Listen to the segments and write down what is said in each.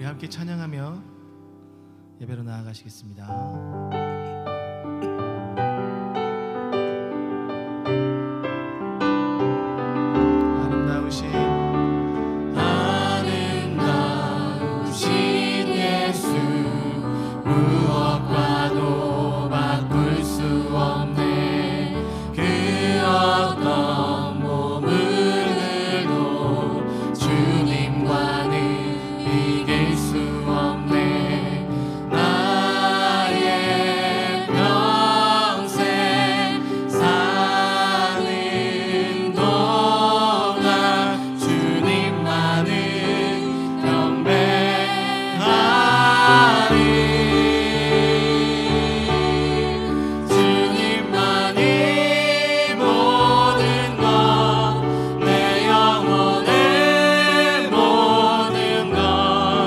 우리 함께 찬양하며 예배로 나아가시겠습니다. 무엇과도 바꿀 수 없네. 그 어떤 보물들도 주님과는 이길 수 없네. 나의 평생 사는 동안 주님만은 경배하리. 모든 것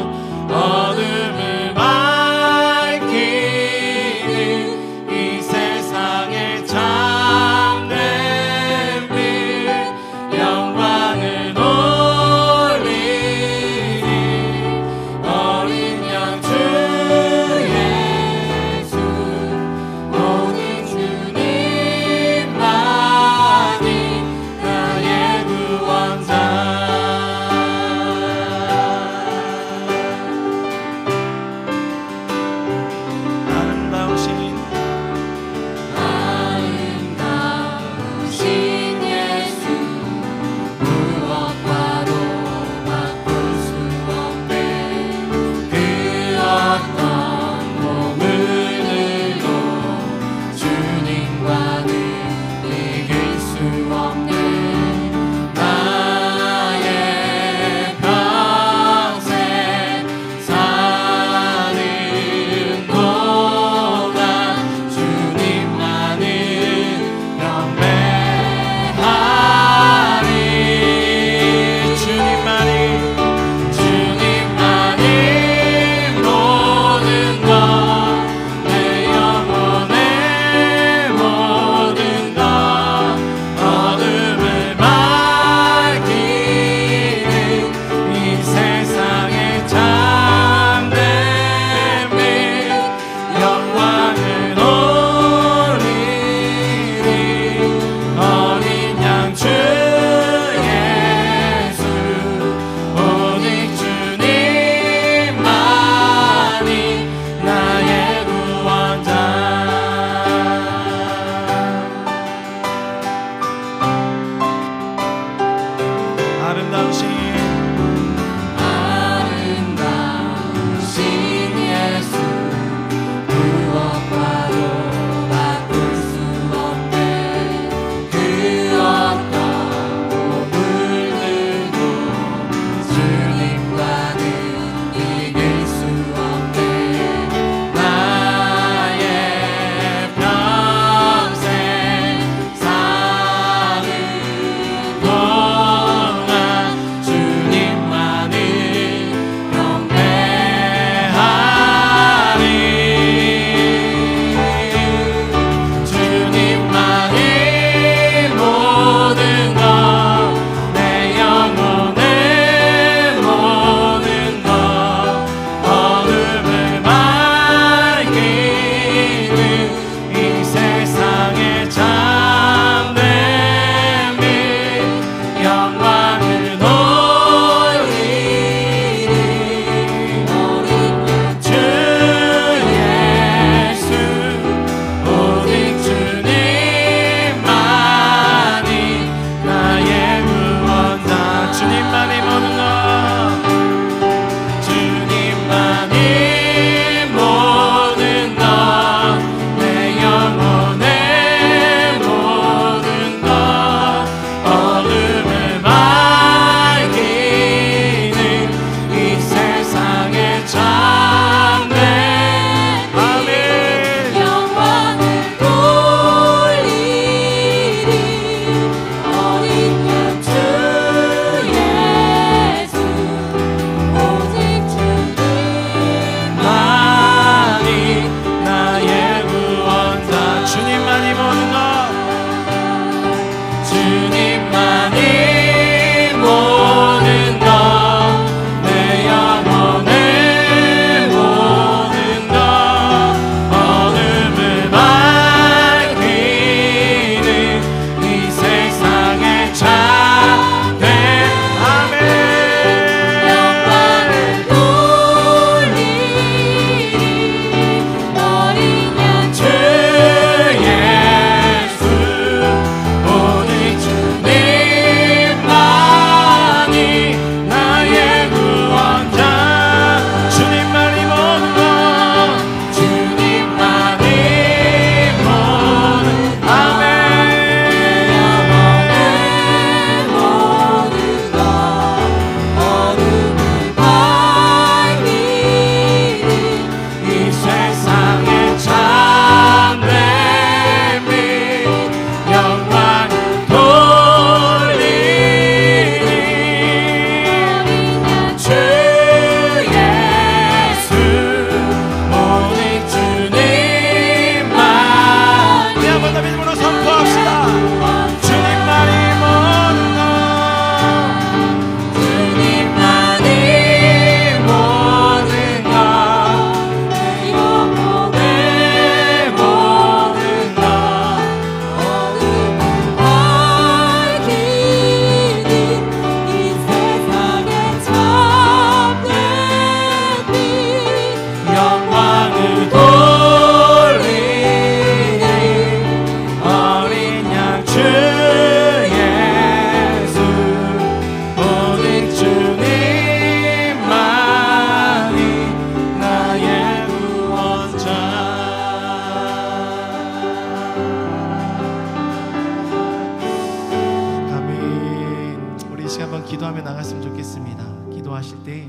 가운데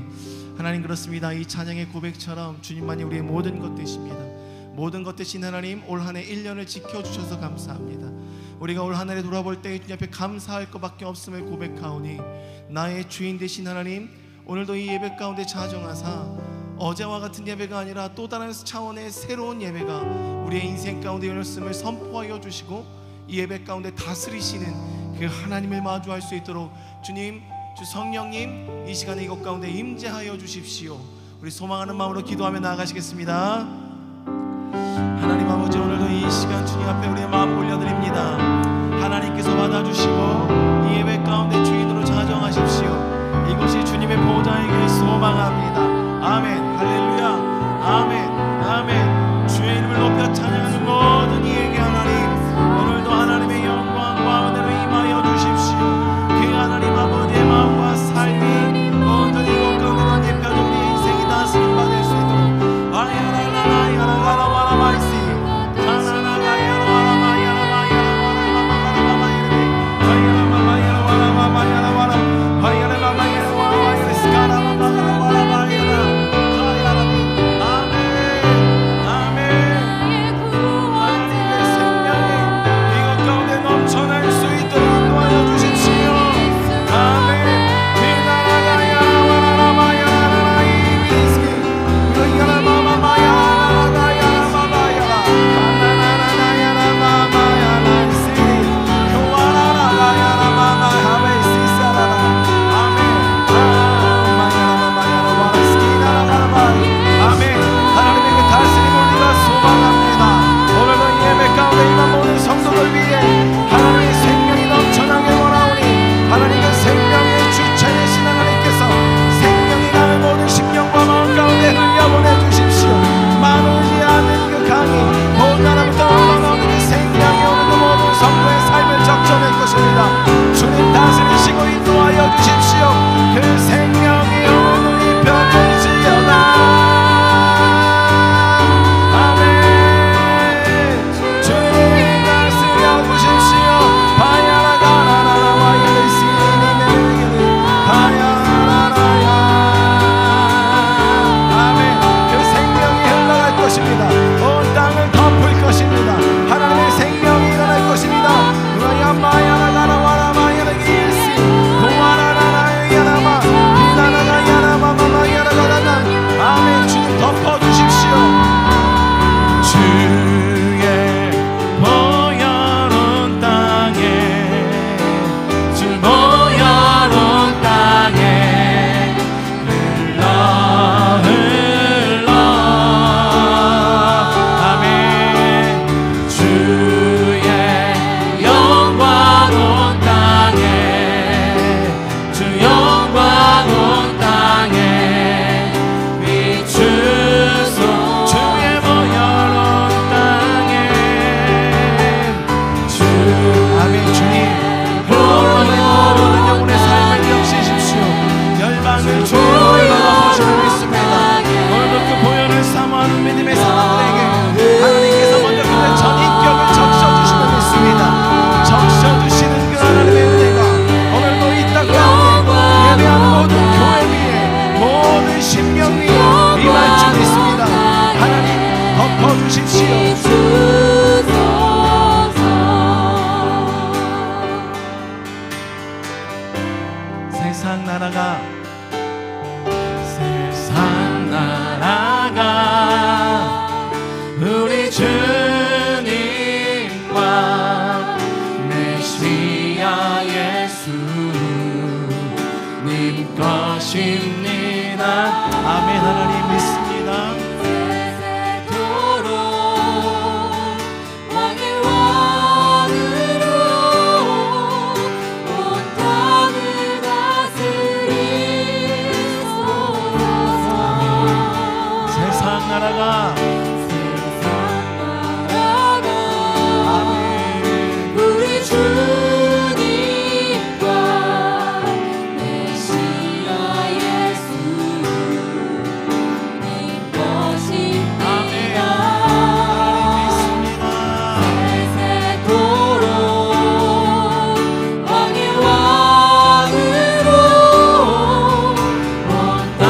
하나님 그렇습니다. 이 찬양의 고백처럼 주님만이 우리의 모든 것 되십니다. 모든 것 되신 하나님, 올 한 해 1년을 지켜주셔서 감사합니다. 우리가 올 한 해를 돌아볼 때 주님 앞에 감사할 것밖에 없음을 고백하오니 나의 주인 되신 하나님, 오늘도 이 예배 가운데 자정하사 어제와 같은 예배가 아니라 또 다른 차원의 새로운 예배가 우리의 인생 가운데 열렸음을 선포하여 주시고 이 예배 가운데 다스리시는 그 하나님을 마주할 수 있도록 주님, 주 성령님 이 시간에 이곳 가운데 임재하여 주십시오. 우리 소망하는 마음으로 기도하며 나아가시겠습니다. 하나님 아버지, 오늘도 이 시간 주님 앞에 우리의 마음을 올려드립니다. 하나님께서 받아주시고 이 예배 가운데 주인으로 자정하십시오. 이것이 주님의 보좌이길 소망합니다. 아멘. 할렐루야. 아멘. 아멘. 주의 이름을 높여 찬양하는 모든 이에게 하나님, 오늘도 하나님의 영광과 은혜로 임하여 주십시오. 그 하나님 아버지의 마음과 삶이 온전히 이곳 가운데 넌입혀져 우리의 인생이 다스림 받을 수 있도록 아야라라야라가라와라마이시 주님 다스리시고 인도하여 주십시오. 그 생명이 오늘 입혀질지어다. 아멘. 주님 다스려 주십시오. 아멘. 그 생명이 흘러갈 것입니다. 온 땅을 덮을 것입니다. 하나님의 생명이 일어날 것입니다. 아멘. 주님 덮어주십시오. 주의 보혈은 땅에, 주 보혈은 땅에 흘러 흘러. 아멘. 주의 영광 온 땅에, 주 영광 온 땅에 비추소. 주의 보혈 온 땅에 주. 아멘. 주님 모든 영혼의 삶을 영시십시오. 열방을 주의 받아보시는 믿습니다. 오늘도 그 보혈을 사모하는 믿음의 사람들에게 하나님께서 먼저 그들의 전인격을 적셔주시는 믿습니다. 적셔주시는 그 하나님의 은혜가 오늘도 이 땅 가운데 예배하는 모든 교회 위에, 모든 심령 위에 임할 줄 믿습니다. 하나님 덮어주십시오. 세상 나라가 우리 주님과 메시아 예수님 것입니다. 아멘. 하나님 믿습니다. 세상 나라가 우리 주님과 메시아 예수님 것입니다. 세세토록 왕의 왕으로 온 땅을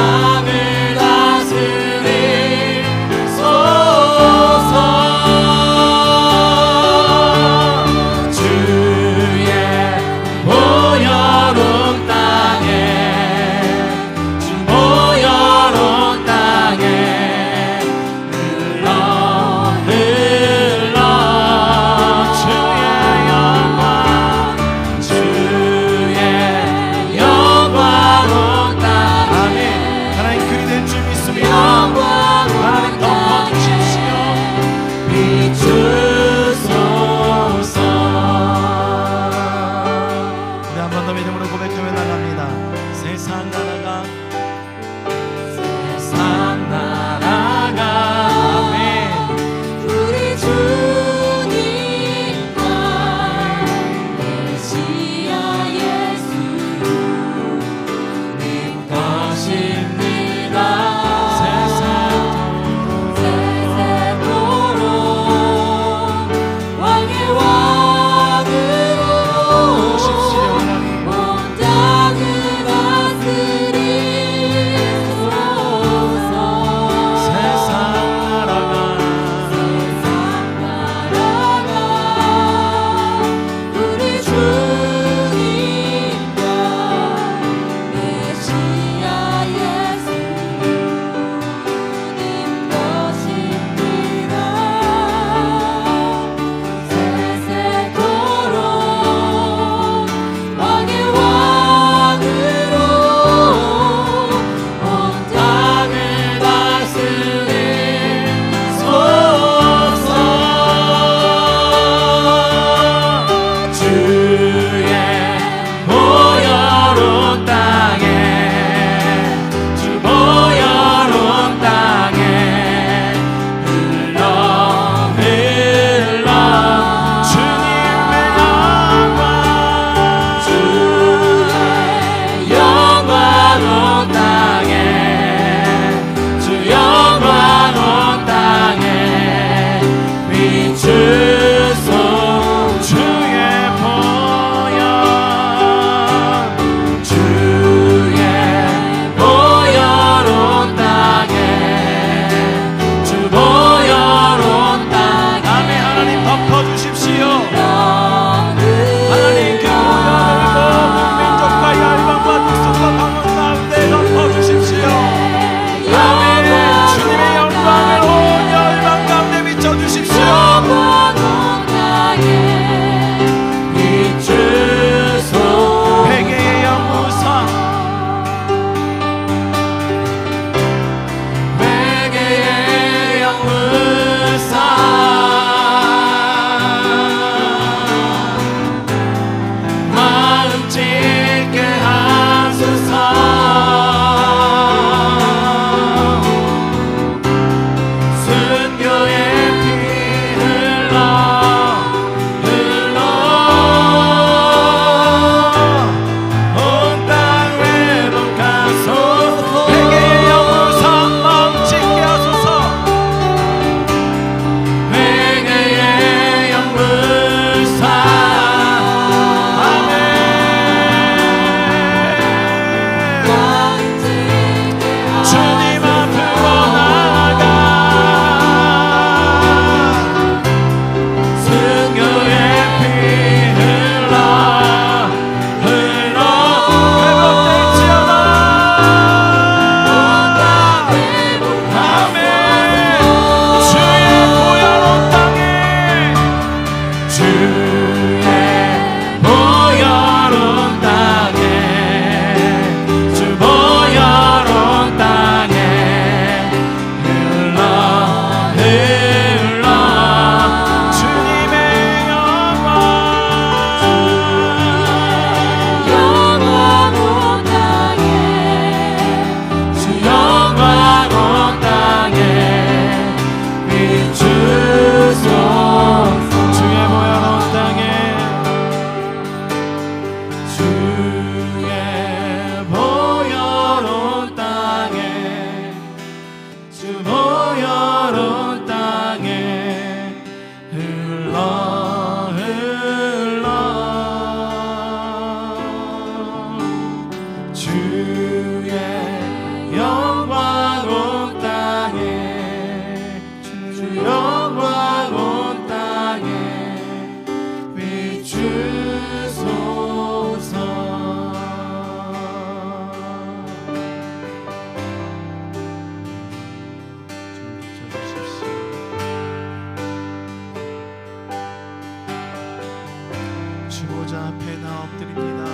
엎드립니다.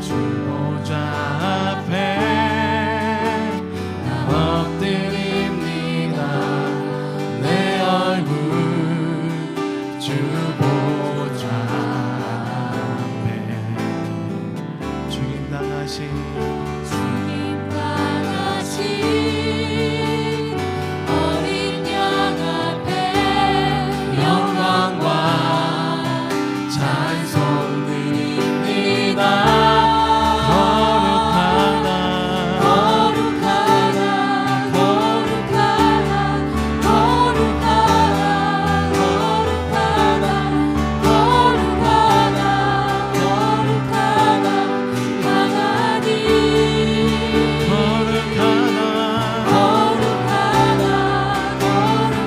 주 보좌 앞에 나 엎드립니다. 내 얼굴 주 보좌 앞에 주님 당하신 어린 양 앞에 영광과 찬송 드립니다. 거룩하다 거룩하다 거룩하다 거룩하다 거룩하다 거룩하다 거룩하다 하나님 거룩하다 거룩하다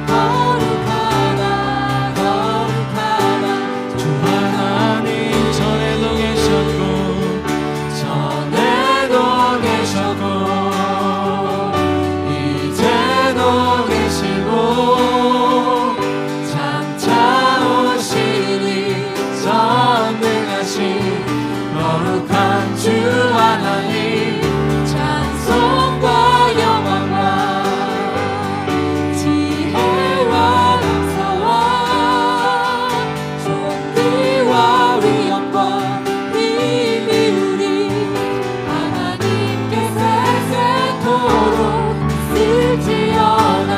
거룩하다 거룩하다 주 하나님 전에도 계셨고 이제도 계시고 장차 오시니 전능하신 거룩한 주 하나님 찬송과 영광과 지혜와 감사와 존귀와 위엄과 힘이 우리 하나님께 세세토록 있을지어다.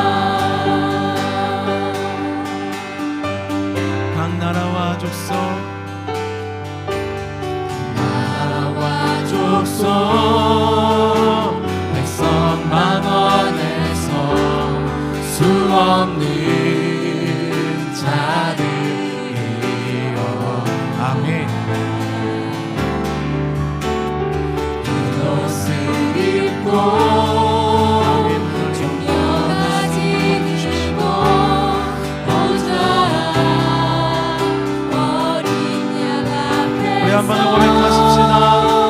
각 나라와 족속 백성 만원에서 수 없는 자들이여 아멘. 이것을 입고 종려가지 들고 보좌 어린 양 앞에 우리 한번 고백하십시다.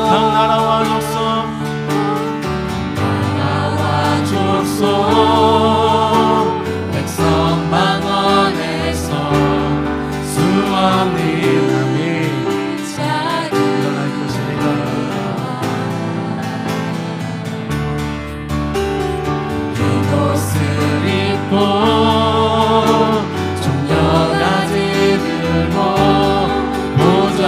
각 나라와 족속 백성 만원에서 수 없는 아멘 일어날 것이니라. 이것을 입고 종려가지 들고 보좌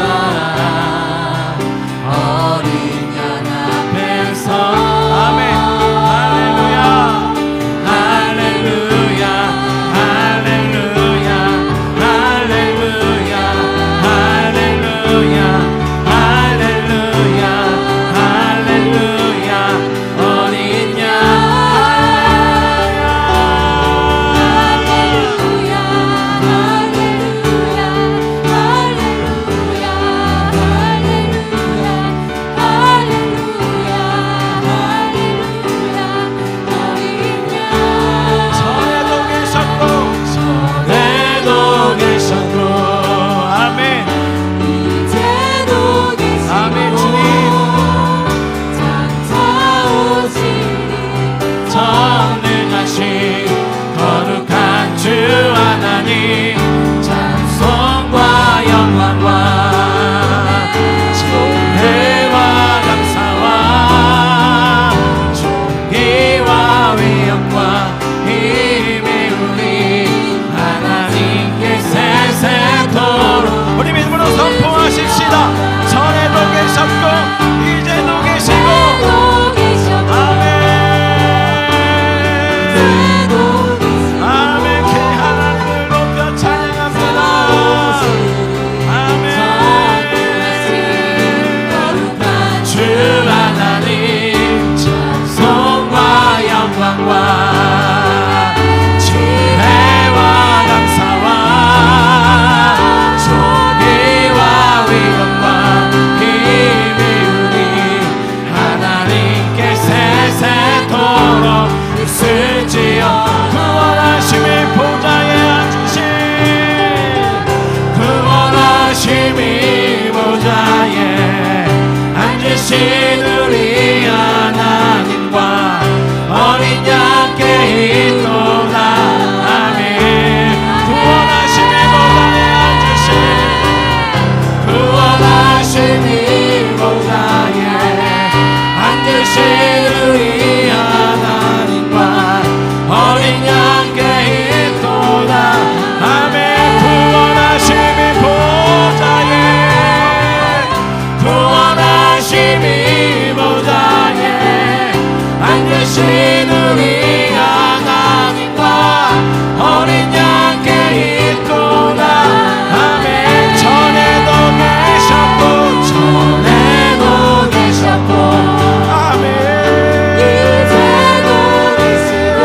우리 하나님과 어린 양께 있구나. 아멘. 전에도 계셨고 아멘. 이제도 계시고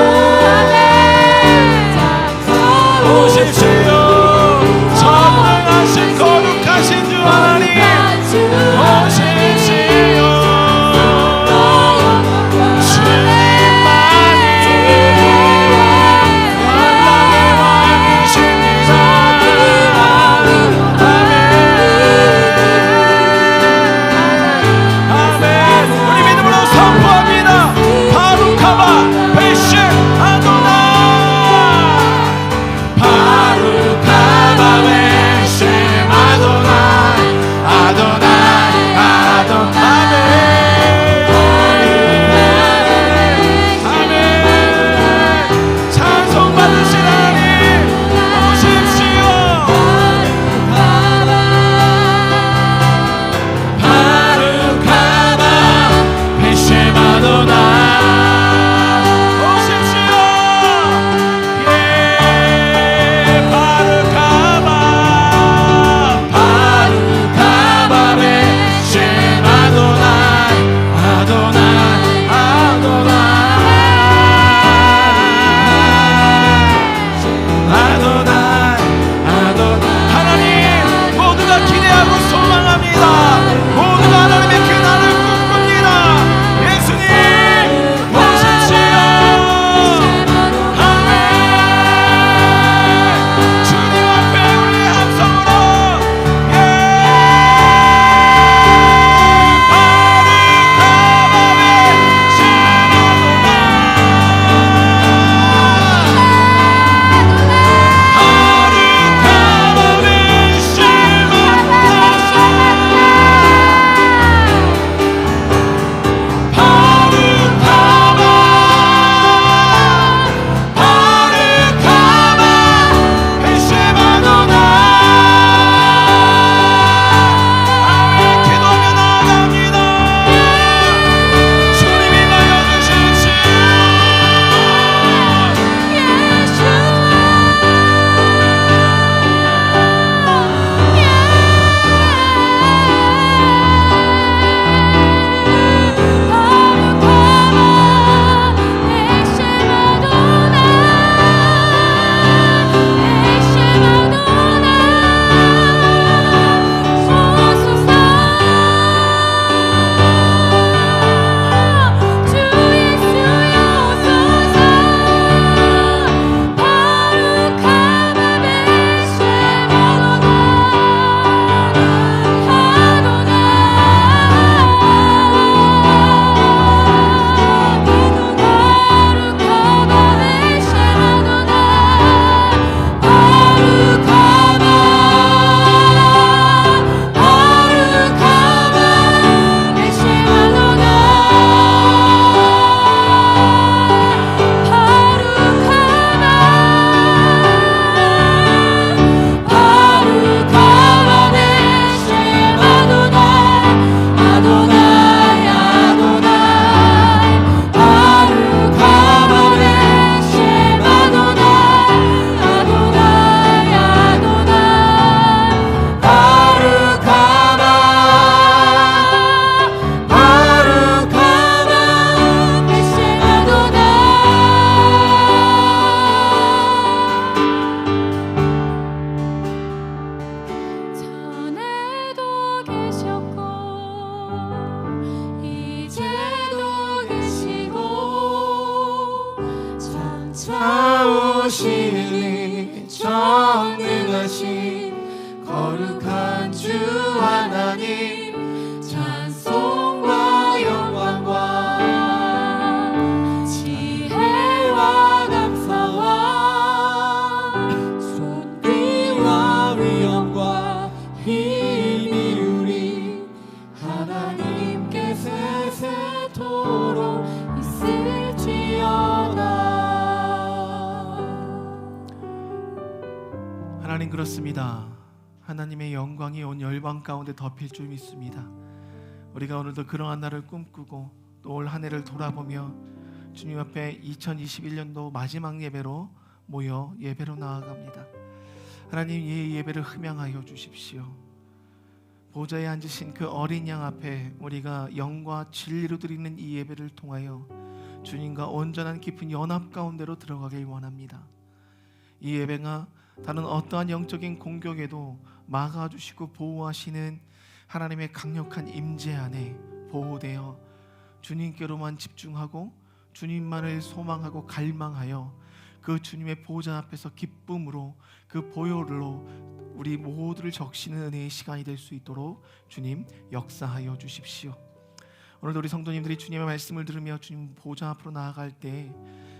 오십시오. 전능하신 거룩하신 주 하나님 오십시오. 오시니 전능하신 거룩한 주 하나님 찬송과 영광과 지혜와 감사와 존귀와 위엄과 힘이 우리 하나님께 세세토록 있을지어다. 하나님 그렇습니다. 하나님의 영광이 온 열방 가운데 덮일 줄 믿습니다. 우리가 오늘도 그러한 날을 꿈꾸고 또 올 한 해를 돌아보며 주님 앞에 2021년도 마지막 예배로 모여 예배로 나아갑니다. 하나님, 이 예배를 흠양하여 주십시오. 보좌에 앉으신 그 어린 양 앞에 우리가 영과 진리로 드리는 이 예배를 통하여 주님과 온전한 깊은 연합 가운데로 들어가길 원합니다. 이 예배가 다른 어떠한 영적인 공격에도 막아주시고 보호하시는 하나님의 강력한 임재 안에 보호되어 주님께로만 집중하고 주님만을 소망하고 갈망하여 그 주님의 보좌 앞에서 기쁨으로 그 보혈로 우리 모두를 적시는 은혜의 시간이 될 수 있도록 주님 역사하여 주십시오. 오늘도 우리 성도님들이 주님의 말씀을 들으며 주님 보좌 앞으로 나아갈 때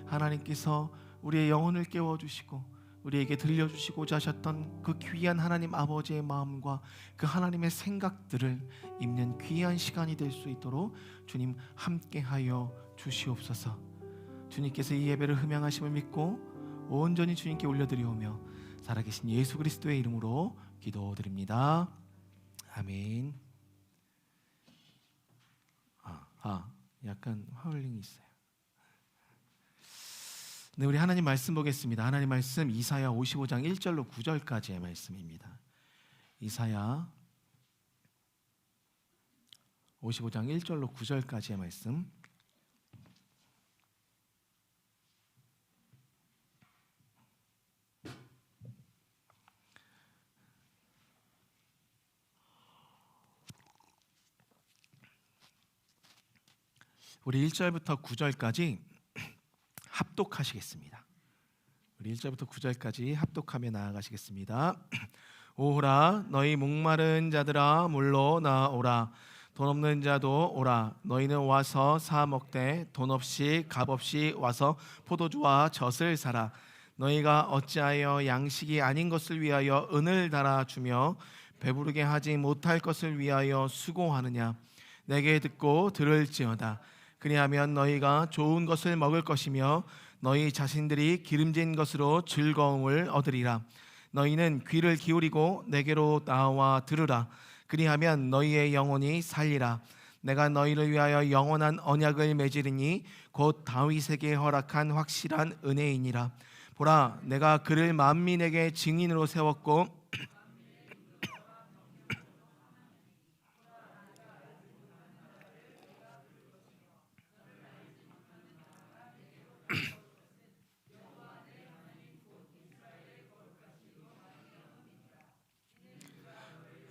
하나님께서 우리의 영혼을 깨워주시고 우리에게 들려주시고자 하셨던 그 귀한 하나님 아버지의 마음과 그 하나님의 생각들을 입는 귀한 시간이 될 수 있도록 주님 함께하여 주시옵소서. 주님께서 이 예배를 흠양하심을 믿고 온전히 주님께 올려드리오며 살아계신 예수 그리스도의 이름으로 기도드립니다. 아멘. 약간 화울링이 있어요. 네, 우리 하나님 말씀 보겠습니다. 하나님 말씀 이사야 55장 1절로 9절까지의 말씀입니다. 이사야 55장 1절로 9절까지의 말씀. 우리 1절부터 9절까지 합독하시겠습니다. 우리 1절부터 9절까지 합독하며 나아가시겠습니다. 오라 너희 목마른 자들아 물러 나오라. 돈 없는 자도 오라. 너희는 와서 사 먹되 돈 없이 값 없이 와서 포도주와 젖을 사라. 너희가 어찌하여 양식이 아닌 것을 위하여 은을 달아주며 배부르게 하지 못할 것을 위하여 수고하느냐. 내게 듣고 들을지어다. 그리하면 너희가 좋은 것을 먹을 것이며 너희 자신들이 기름진 것으로 즐거움을 얻으리라. 너희는 귀를 기울이고 내게로 나와 들으라. 그리하면 너희의 영혼이 살리라. 내가 너희를 위하여 영원한 언약을 맺으리니 곧 다윗에게 허락한 확실한 은혜이니라. 보라, 내가 그를 만민에게 증인으로 세웠고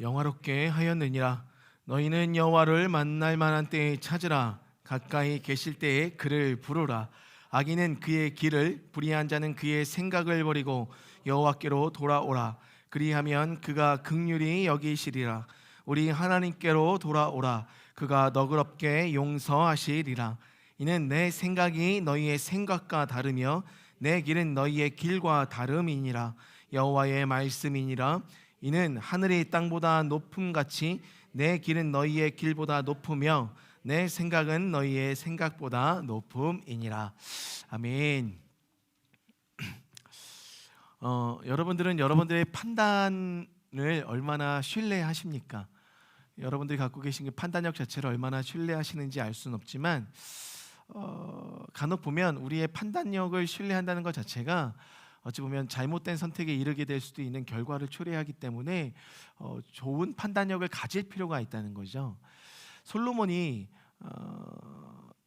영화롭게 하였느니라. 너희는 여호와를 만날 만한 때에 찾으라. 가까이 계실 때에 그를 부르라. 악인은 그의 길을, 불의한 자는 그의 생각을 버리고 여호와께로 돌아오라. 그리하면 그가 긍휼히 여기시리라. 우리 하나님께로 돌아오라. 그가 너그럽게 용서하시리라. 이는 내 생각이 너희의 생각과 다르며 내 길은 너희의 길과 다름이니라. 여호와의 말씀이니라. 이는 하늘이 땅보다 높음같이 내 길은 너희의 길보다 높으며 내 생각은 너희의 생각보다 높음이니라. 아멘. 여러분들은 여러분들의 판단을 얼마나 신뢰하십니까? 여러분들이 갖고 계신 그 판단력 자체를 얼마나 신뢰하시는지 알 수는 없지만 간혹 보면 우리의 판단력을 신뢰한다는 것 자체가 어찌 보면 잘못된 선택에 이르게 될 수도 있는 결과를 초래하기 때문에 좋은 판단력을 가질 필요가 있다는 거죠. 솔로몬이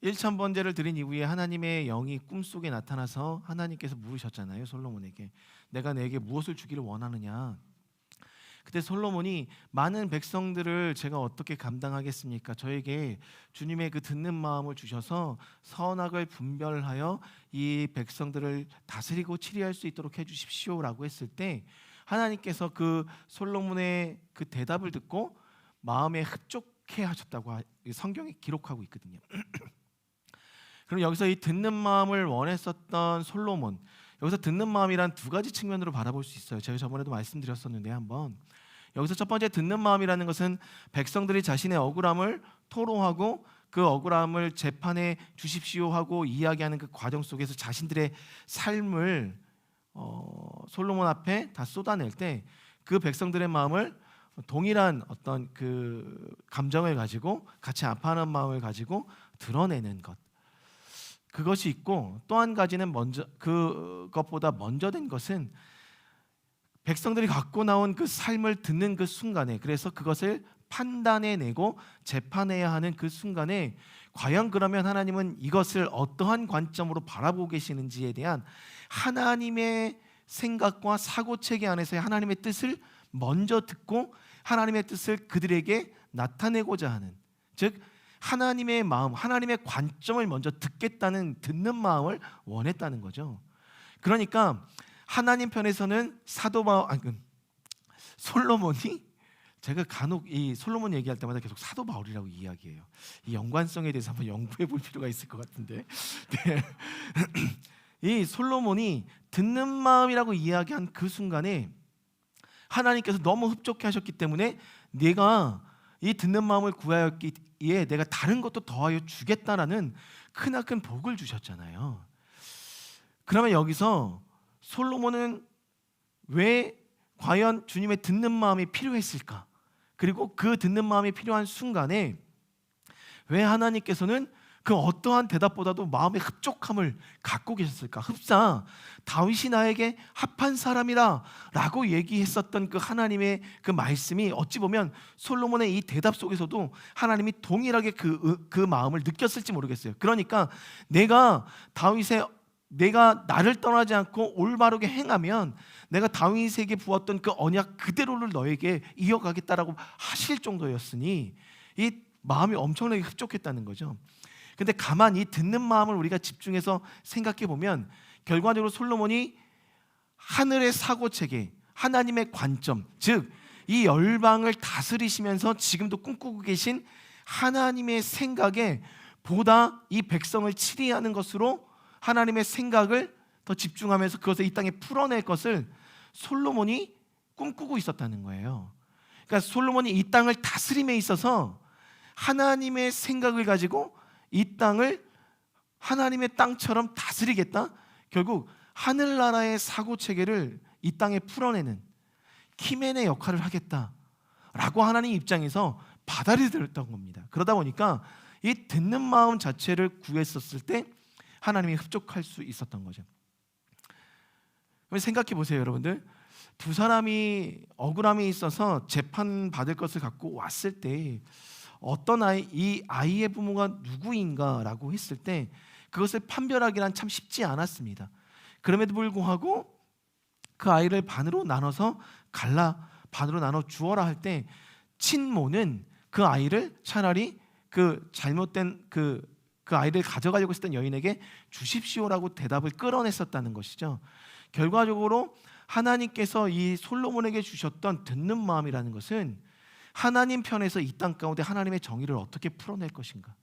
1000번제를 드린 이후에 하나님의 영이 꿈속에 나타나서 하나님께서 물으셨잖아요. 솔로몬에게 내가 내게 무엇을 주기를 원하느냐. 그때 솔로몬이 많은 백성들을 제가 어떻게 감당하겠습니까? 저에게 주님의 그 듣는 마음을 주셔서 선악을 분별하여 이 백성들을 다스리고 치리할 수 있도록 해주십시오라고 했을 때 하나님께서 그 솔로몬의 그 대답을 듣고 마음에 흡족해 하셨다고 성경에 기록하고 있거든요. 그럼 여기서 이 듣는 마음을 원했었던 솔로몬, 여기서 듣는 마음이란 두 가지 측면으로 바라볼 수 있어요. 제가 저번에도 말씀드렸었는데 한번 여기서 첫 번째 듣는 마음이라는 것은 백성들이 자신의 억울함을 토로하고 그 억울함을 재판에 주십시오 하고 이야기하는 그 과정 속에서 자신들의 삶을 솔로몬 앞에 다 쏟아낼 때 그 백성들의 마음을 동일한 어떤 그 감정을 가지고 같이 아파하는 마음을 가지고 드러내는 것. 그것이 있고, 또 한 가지는 그것보다 먼저 된 것은 백성들이 갖고 나온 그 삶을 듣는 그 순간에, 그래서 그것을 판단해내고 재판해야 하는 그 순간에 과연 그러면 하나님은 이것을 어떠한 관점으로 바라보고 계시는지에 대한 하나님의 생각과 사고체계 안에서의 하나님의 뜻을 먼저 듣고 하나님의 뜻을 그들에게 나타내고자 하는, 즉 하나님의 마음, 하나님의 관점을 먼저 듣겠다는, 듣는 마음을 원했다는 거죠. 그러니까 하나님 편에서는 솔로몬이, 제가 간혹 이 솔로몬 얘기할 때마다 계속 사도 바울이라고 이야기해요. 이 연관성에 대해서 한번 연구해 볼 필요가 있을 것 같은데, 네. 이 솔로몬이 듣는 마음이라고 이야기한 그 순간에 하나님께서 너무 흡족해 하셨기 때문에 내가 이 듣는 마음을 구하였기에 내가 다른 것도 더하여 주겠다라는 크나큰 복을 주셨잖아요. 그러면 여기서 솔로몬은 왜 과연 주님의 듣는 마음이 필요했을까? 그리고 그 듣는 마음이 필요한 순간에 왜 하나님께서는 그 어떠한 대답보다도 마음의 흡족함을 갖고 계셨을까? 흡사 다윗이 나에게 합한 사람이라 라고 얘기했었던 그 하나님의 그 말씀이 어찌 보면 솔로몬의 이 대답 속에서도 하나님이 동일하게 그 마음을 느꼈을지 모르겠어요. 그러니까 내가 나를 떠나지 않고 올바르게 행하면 내가 다윗에게 부었던 그 언약 그대로를 너에게 이어가겠다라고 하실 정도였으니 이 마음이 엄청나게 흡족했다는 거죠. 근데 가만히 듣는 마음을 우리가 집중해서 생각해 보면 결과적으로 솔로몬이 하늘의 사고체계, 하나님의 관점, 즉 이 열방을 다스리시면서 지금도 꿈꾸고 계신 하나님의 생각에 보다 이 백성을 치리하는 것으로 하나님의 생각을 더 집중하면서 그것을 이 땅에 풀어낼 것을 솔로몬이 꿈꾸고 있었다는 거예요. 그러니까 솔로몬이 이 땅을 다스림에 있어서 하나님의 생각을 가지고 이 땅을 하나님의 땅처럼 다스리겠다. 결국 하늘나라의 사고체계를 이 땅에 풀어내는 키맨의 역할을 하겠다라고 하나님 입장에서 받아들였던 겁니다. 그러다 보니까 이 듣는 마음 자체를 구했었을 때 하나님이 흡족할 수 있었던 거죠. 생각해 보세요, 여러분들. 두 사람이 억울함이 있어서 재판 받을 것을 갖고 왔을 때 어떤 이 아이의 부모가 누구인가라고 했을 때 그것을 판별하기란 참 쉽지 않았습니다. 그럼에도 불구하고 그 아이를 반으로 나눠서 반으로 나눠 주어라 할 때 친모는 그 아이를 차라리 그 잘못된 그 아이를 가져가려고 했던 여인에게 주십시오라고 대답을 끌어냈었다는 것이죠. 결과적으로 하나님께서 이 솔로몬에게 주셨던 듣는 마음이라는 것은 하나님 편에서 이 땅 가운데 하나님의 정의를 어떻게 풀어낼 것인가,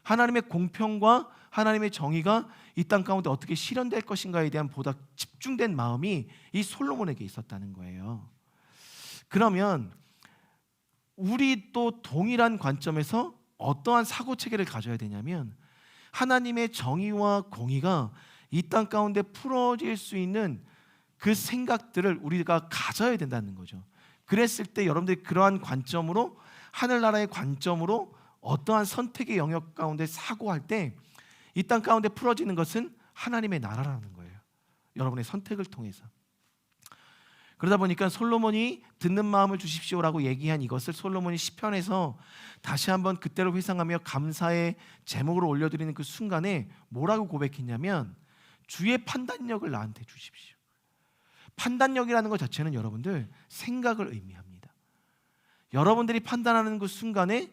하나님의 공평과 하나님의 정의가 이 땅 가운데 어떻게 실현될 것인가에 대한 보다 집중된 마음이 이 솔로몬에게 있었다는 거예요. 그러면 우리 또 동일한 관점에서 어떠한 사고체계를 가져야 되냐면 하나님의 정의와 공의가 이 땅 가운데 풀어질 수 있는 그 생각들을 우리가 가져야 된다는 거죠. 그랬을 때 여러분들이 그러한 관점으로, 하늘나라의 관점으로 어떠한 선택의 영역 가운데 사고할 때 이 땅 가운데 풀어지는 것은 하나님의 나라라는 거예요. 여러분의 선택을 통해서. 그러다 보니까 솔로몬이 듣는 마음을 주십시오라고 얘기한 이것을 솔로몬이 시편에서 다시 한번 그때로 회상하며 감사의 제목으로 올려드리는 그 순간에 뭐라고 고백했냐면 주의 판단력을 나한테 주십시오. 판단력이라는 것 자체는 여러분들 생각을 의미합니다. 여러분들이 판단하는 그 순간에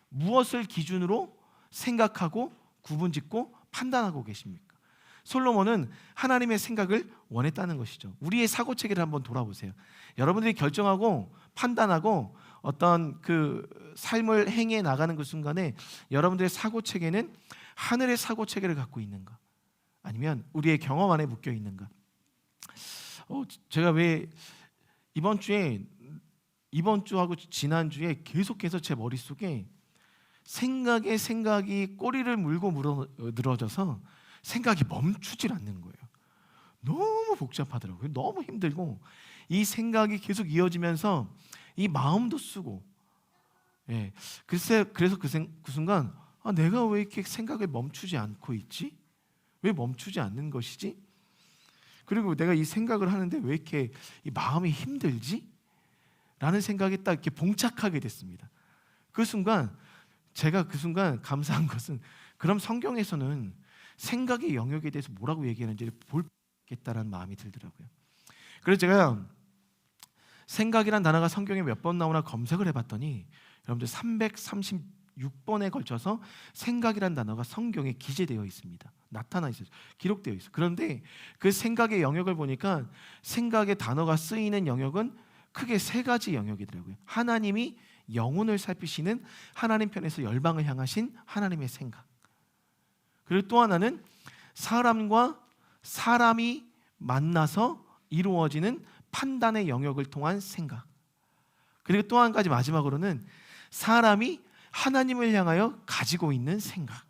무엇을 기준으로 생각하고 구분짓고 판단하고 계십니까? 솔로몬은 하나님의 생각을 원했다는 것이죠. 우리의 사고체계를 한번 돌아보세요. 여러분들이 결정하고 판단하고 어떤 그 삶을 행해 나가는 그 순간에 여러분들의 사고체계는 하늘의 사고체계를 갖고 있는가, 아니면 우리의 경험 안에 묶여 있는가? 제가 왜 이번 주하고 지난주에 계속해서 제 머릿속에 생각이 꼬리를 물고 늘어져서 생각이 멈추질 않는 거예요. 너무 복잡하더라고요. 너무 힘들고 이 생각이 계속 이어지면서 이 마음도 쓰고, 그래서 그 순간 내가 왜 이렇게 생각을 멈추지 않고 있지? 왜 멈추지 않는 것이지? 그리고 내가 이 생각을 하는데 왜 이렇게 이 마음이 힘들지? 라는 생각에 딱 이렇게 봉착하게 됐습니다. 제가 그 순간 감사한 것은, 그럼 성경에서는 생각의 영역에 대해서 뭐라고 얘기하는지를 볼겠다라는 마음이 들더라고요. 그래서 제가 생각이란 단어가 성경에 몇 번 나오나 검색을 해봤더니 여러분들 336번에 걸쳐서 생각이란 단어가 성경에 기재되어 있습니다. 나타나 있어요. 기록되어 있어요. 그런데 그 생각의 영역을 보니까 생각의 단어가 쓰이는 영역은 크게 세 가지 영역이더라고요. 하나님이 영혼을 살피시는 하나님 편에서 열방을 향하신 하나님의 생각. 그리고 또 하나는 사람과 사람이 만나서 이루어지는 판단의 영역을 통한 생각. 그리고 또 한 가지 마지막으로는 사람이 하나님을 향하여 가지고 있는 생각.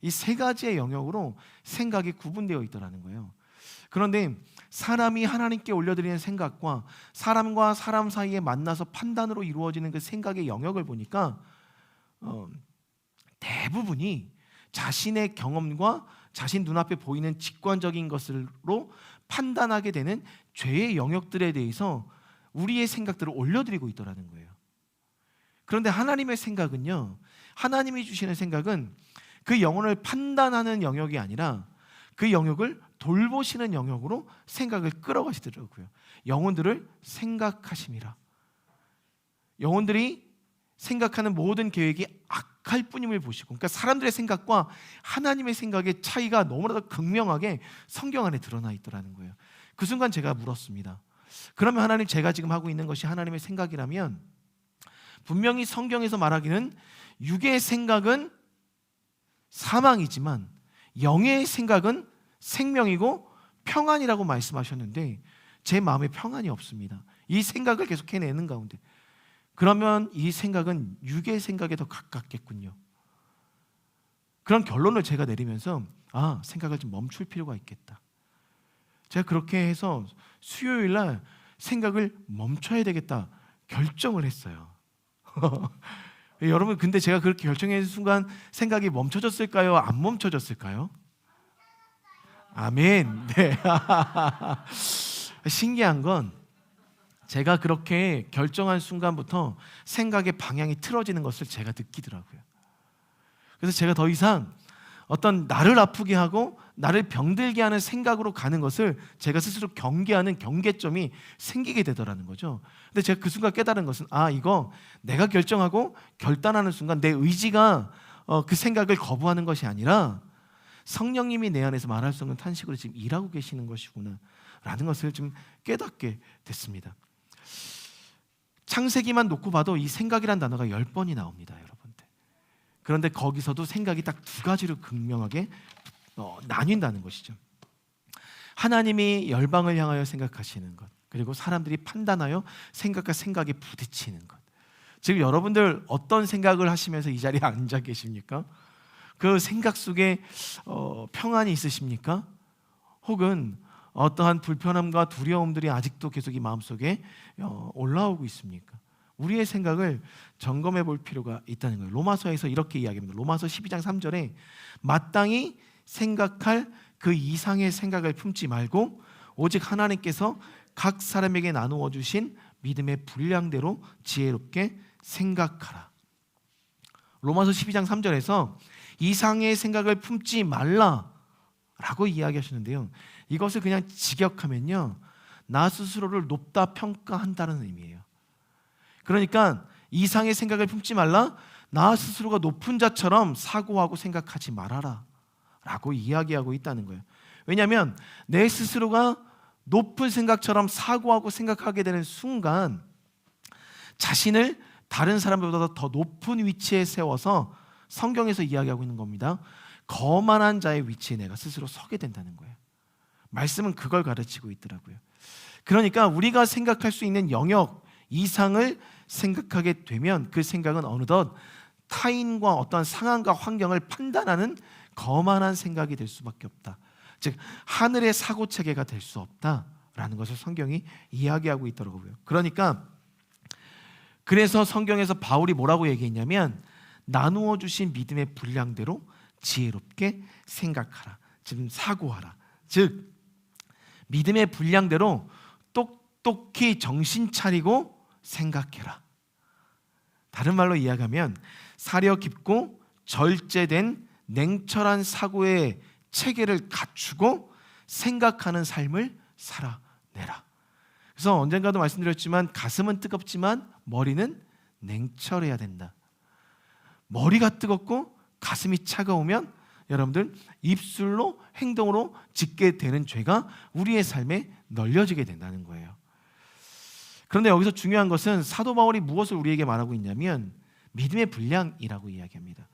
이 세 가지의 영역으로 생각이 구분되어 있더라는 거예요. 그런데 사람이 하나님께 올려드리는 생각과 사람과 사람 사이에 만나서 판단으로 이루어지는 그 생각의 영역을 보니까 대부분이 자신의 경험과 자신 눈앞에 보이는 직관적인 것으로 판단하게 되는 죄의 영역들에 대해서 우리의 생각들을 올려드리고 있더라는 거예요. 그런데 하나님의 생각은요, 하나님이 주시는 생각은 그 영혼을 판단하는 영역이 아니라 그 영역을 돌보시는 영역으로 생각을 끌어가시더라고요. 영혼들을 생각하심이라. 영혼들이 생각하는 모든 계획이 악할 뿐임을 보시고, 그러니까 사람들의 생각과 하나님의 생각의 차이가 너무나도 극명하게 성경 안에 드러나 있더라는 거예요. 그 순간 제가 물었습니다. 그러면 하나님, 제가 지금 하고 있는 것이 하나님의 생각이라면 분명히 성경에서 말하기는 육의 생각은 사망이지만 영의 생각은 생명이고 평안이라고 말씀하셨는데 제 마음에 평안이 없습니다. 이 생각을 계속 해내는 가운데, 그러면 이 생각은 육의 생각에 더 가깝겠군요. 그런 결론을 제가 내리면서 생각을 좀 멈출 필요가 있겠다. 제가 그렇게 해서 수요일 날 생각을 멈춰야 되겠다 결정을 했어요. 여러분, 근데 제가 그렇게 결정했는 순간 생각이 멈춰졌을까요? 안 멈춰졌을까요? 아멘. 네. 신기한 건 제가 그렇게 결정한 순간부터 생각의 방향이 틀어지는 것을 제가 느끼더라고요. 그래서 제가 더 이상 어떤 나를 아프게 하고 나를 병들게 하는 생각으로 가는 것을 제가 스스로 경계하는 경계점이 생기게 되더라는 거죠. 근데 제가 그 순간 깨달은 것은 이거 내가 결정하고 결단하는 순간 내 의지가 그 생각을 거부하는 것이 아니라 성령님이 내 안에서 말할 수 없는 탄식으로 지금 일하고 계시는 것이구나 라는 것을 좀 깨닫게 됐습니다. 창세기만 놓고 봐도 이 생각이란 단어가 10번이 나옵니다, 여러분들. 그런데 거기서도 생각이 딱 두 가지로 극명하게 나뉜다는 것이죠. 하나님이 열방을 향하여 생각하시는 것, 그리고 사람들이 판단하여 생각과 생각이 부딪히는 것. 지금 여러분들 어떤 생각을 하시면서 이 자리에 앉아 계십니까? 그 생각 속에 평안이 있으십니까? 혹은 어떠한 불편함과 두려움들이 아직도 계속 이 마음속에 올라오고 있습니까? 우리의 생각을 점검해 볼 필요가 있다는 거예요. 로마서에서 이렇게 이야기합니다. 로마서 12장 3절에 마땅히 생각할 그 이상의 생각을 품지 말고 오직 하나님께서 각 사람에게 나누어 주신 믿음의 분량대로 지혜롭게 생각하라. 로마서 12장 3절에서 이상의 생각을 품지 말라라고 이야기하시는데요. 이것을 그냥 직역하면요, 나 스스로를 높다 평가한다는 의미예요. 그러니까 이상의 생각을 품지 말라, 나 스스로가 높은 자처럼 사고하고 생각하지 말아라 라고 이야기하고 있다는 거예요. 왜냐하면 내 스스로가 높은 생각처럼 사고하고 생각하게 되는 순간 자신을 다른 사람보다 더 높은 위치에 세워서 성경에서 이야기하고 있는 겁니다. 거만한 자의 위치에 내가 스스로 서게 된다는 거예요. 말씀은 그걸 가르치고 있더라고요. 그러니까 우리가 생각할 수 있는 영역 이상을 생각하게 되면 그 생각은 어느덧 타인과 어떤 상황과 환경을 판단하는 거만한 생각이 될 수밖에 없다. 즉 하늘의 사고체계가 될 수 없다라는 것을 성경이 이야기하고 있더라고요. 그러니까 그래서 성경에서 바울이 뭐라고 얘기했냐면 나누어 주신 믿음의 분량대로 지혜롭게 생각하라. 지금 사고하라. 즉 믿음의 분량대로 똑똑히 정신 차리고 생각해라. 다른 말로 이야기하면 사려 깊고 절제된 냉철한 사고의 체계를 갖추고 생각하는 삶을 살아내라. 그래서 언젠가도 말씀드렸지만 가슴은 뜨겁지만 머리는 냉철해야 된다. 머리가 뜨겁고 가슴이 차가우면 여러분들 입술로 행동으로 짓게 되는 죄가 우리의 삶에 널려지게 된다는 거예요. 그런데 여기서 중요한 것은 사도 바울이 무엇을 우리에게 말하고 있냐면 믿음의 분량이라고 이야기합니다.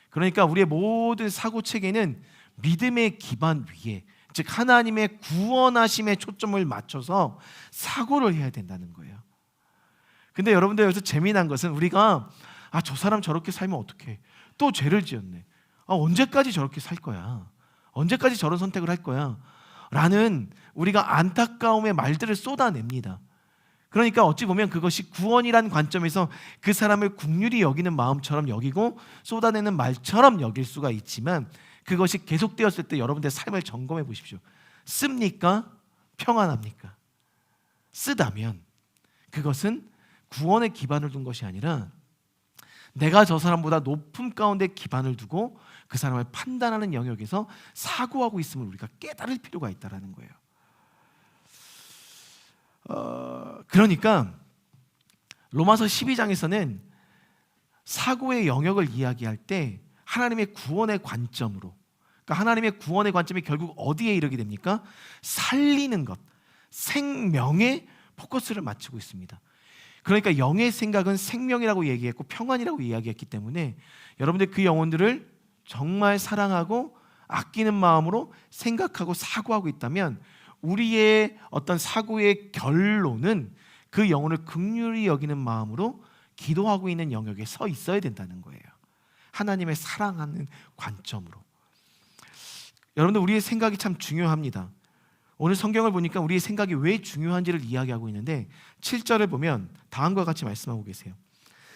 그러니까 우리의 모든 사고 체계는 믿음의 기반 위에, 즉 하나님의 구원하심에 초점을 맞춰서 사고를 해야 된다는 거예요. 근데 여러분들 여기서 재미난 것은 우리가 저 사람 저렇게 살면 어떡해, 또 죄를 지었네, 언제까지 저렇게 살 거야, 언제까지 저런 선택을 할 거야 라는 우리가 안타까움의 말들을 쏟아냅니다. 그러니까 어찌 보면 그것이 구원이란 관점에서 그 사람을 긍휼히 여기는 마음처럼 여기고 쏟아내는 말처럼 여길 수가 있지만, 그것이 계속되었을 때 여러분들의 삶을 점검해 보십시오. 씁니까? 평안합니까? 쓰다면 그것은 구원에 기반을 둔 것이 아니라 내가 저 사람보다 높음 가운데 기반을 두고 그 사람을 판단하는 영역에서 사고하고 있음을 우리가 깨달을 필요가 있다는 거예요. 그러니까 로마서 12장에서는 사고의 영역을 이야기할 때 하나님의 구원의 관점으로, 그러니까 하나님의 구원의 관점이 결국 어디에 이르게 됩니까? 살리는 것, 생명에 포커스를 맞추고 있습니다. 그러니까 영의 생각은 생명이라고 얘기했고 평안이라고 이야기했기 때문에 여러분들 그 영혼들을 정말 사랑하고 아끼는 마음으로 생각하고 사고하고 있다면 우리의 어떤 사고의 결론은 그 영혼을 긍휼히 여기는 마음으로 기도하고 있는 영역에 서 있어야 된다는 거예요. 하나님의 사랑하는 관점으로. 여러분들 우리의 생각이 참 중요합니다. 오늘 성경을 보니까 우리의 생각이 왜 중요한지를 이야기하고 있는데 7절을 보면 다음과 같이 말씀하고 계세요.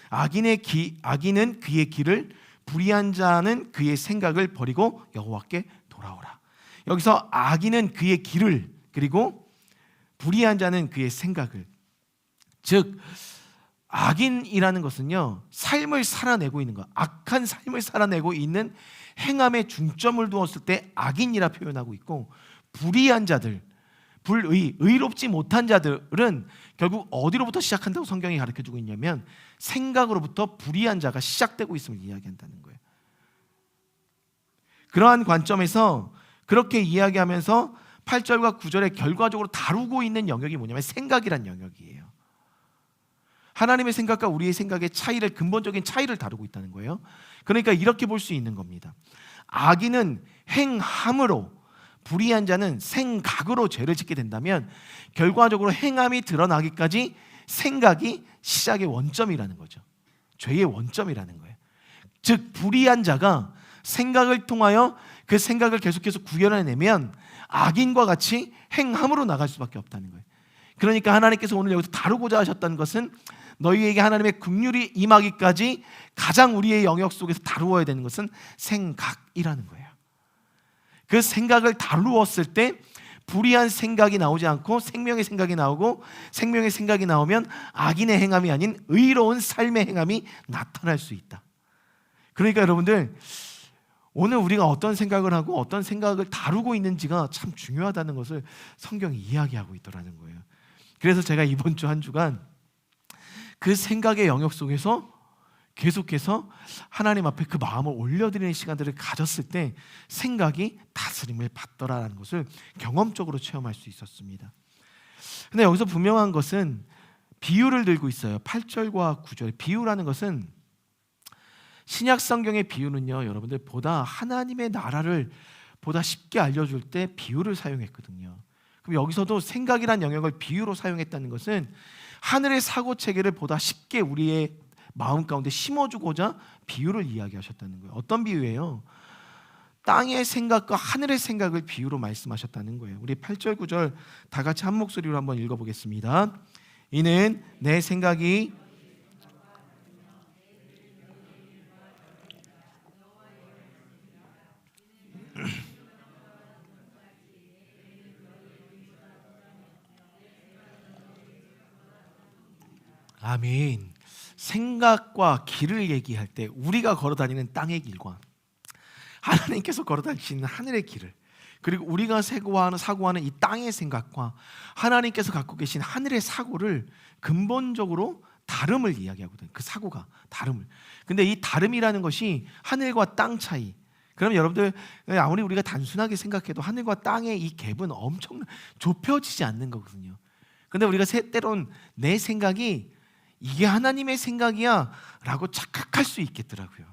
악인은 그의 길을, 불의한 자는 그의 생각을 버리고 여호와께 돌아오라. 여기서 악인은 그의 길을, 그리고 불의한 자는 그의 생각을, 즉 악인이라는 것은요 삶을 살아내고 있는 것, 악한 삶을 살아내고 있는 행함에 중점을 두었을 때 악인이라 표현하고 있고, 불의한 자들, 의롭지 못한 자들은 결국 어디로부터 시작한다고 성경이 가르쳐주고 있냐면 생각으로부터 불의한 자가 시작되고 있음을 이야기한다는 거예요. 그러한 관점에서 그렇게 이야기하면서 8절과 9절에 결과적으로 다루고 있는 영역이 뭐냐면 생각이란 영역이에요. 하나님의 생각과 우리의 생각의 차이를, 근본적인 차이를 다루고 있다는 거예요. 그러니까 이렇게 볼 수 있는 겁니다. 악인은 행함으로, 불의한 자는 생각으로 죄를 짓게 된다면 결과적으로 행함이 드러나기까지 생각이 시작의 원점이라는 거죠. 죄의 원점이라는 거예요. 즉 불의한 자가 생각을 통하여 그 생각을 계속해서 구현해내면 악인과 같이 행함으로 나갈 수밖에 없다는 거예요. 그러니까 하나님께서 오늘 여기서 다루고자 하셨다는 것은 너희에게 하나님의 긍휼이 임하기까지 가장 우리의 영역 속에서 다루어야 되는 것은 생각이라는 거예요. 그 생각을 다루었을 때 불의한 생각이 나오지 않고 생명의 생각이 나오고, 생명의 생각이 나오면 악인의 행함이 아닌 의로운 삶의 행함이 나타날 수 있다. 그러니까 여러분들 오늘 우리가 어떤 생각을 하고 어떤 생각을 다루고 있는지가 참 중요하다는 것을 성경이 이야기하고 있더라는 거예요. 그래서 제가 이번 주 한 주간 그 생각의 영역 속에서 계속해서 하나님 앞에 그 마음을 올려드리는 시간들을 가졌을 때 생각이 다스림을 받더라라는 것을 경험적으로 체험할 수 있었습니다. 근데 여기서 분명한 것은 비유를 들고 있어요. 8절과 9절. 비유라는 것은 신약 성경의 비유는요, 여러분들 보다 하나님의 나라를 보다 쉽게 알려줄 때 비유를 사용했거든요. 그럼 여기서도 생각이란 영역을 비유로 사용했다는 것은 하늘의 사고 체계를 보다 쉽게 우리의 마음 가운데 심어주고자 비유를 이야기하셨다는 거예요. 어떤 비유예요? 땅의 생각과 하늘의 생각을 비유로 말씀하셨다는 거예요. 우리 8절 9절 다 같이 한 목소리로 한번 읽어보겠습니다. 이는 내 생각이 아멘. 생각과 길을 얘기할 때 우리가 걸어다니는 땅의 길과 하나님께서 걸어다니시는 하늘의 길을, 그리고 우리가 사고하는 이 땅의 생각과 하나님께서 갖고 계신 하늘의 사고를 근본적으로 다름을 이야기하거든요. 그 사고가 다름을. 근데 이 다름이라는 것이 하늘과 땅 차이. 그럼 여러분들 아무리 우리가 단순하게 생각해도 하늘과 땅의 이 갭은 엄청 좁혀지지 않는 거거든요. 근데 우리가 때론 내 생각이 이게 하나님의 생각이야 라고 착각할 수 있겠더라고요.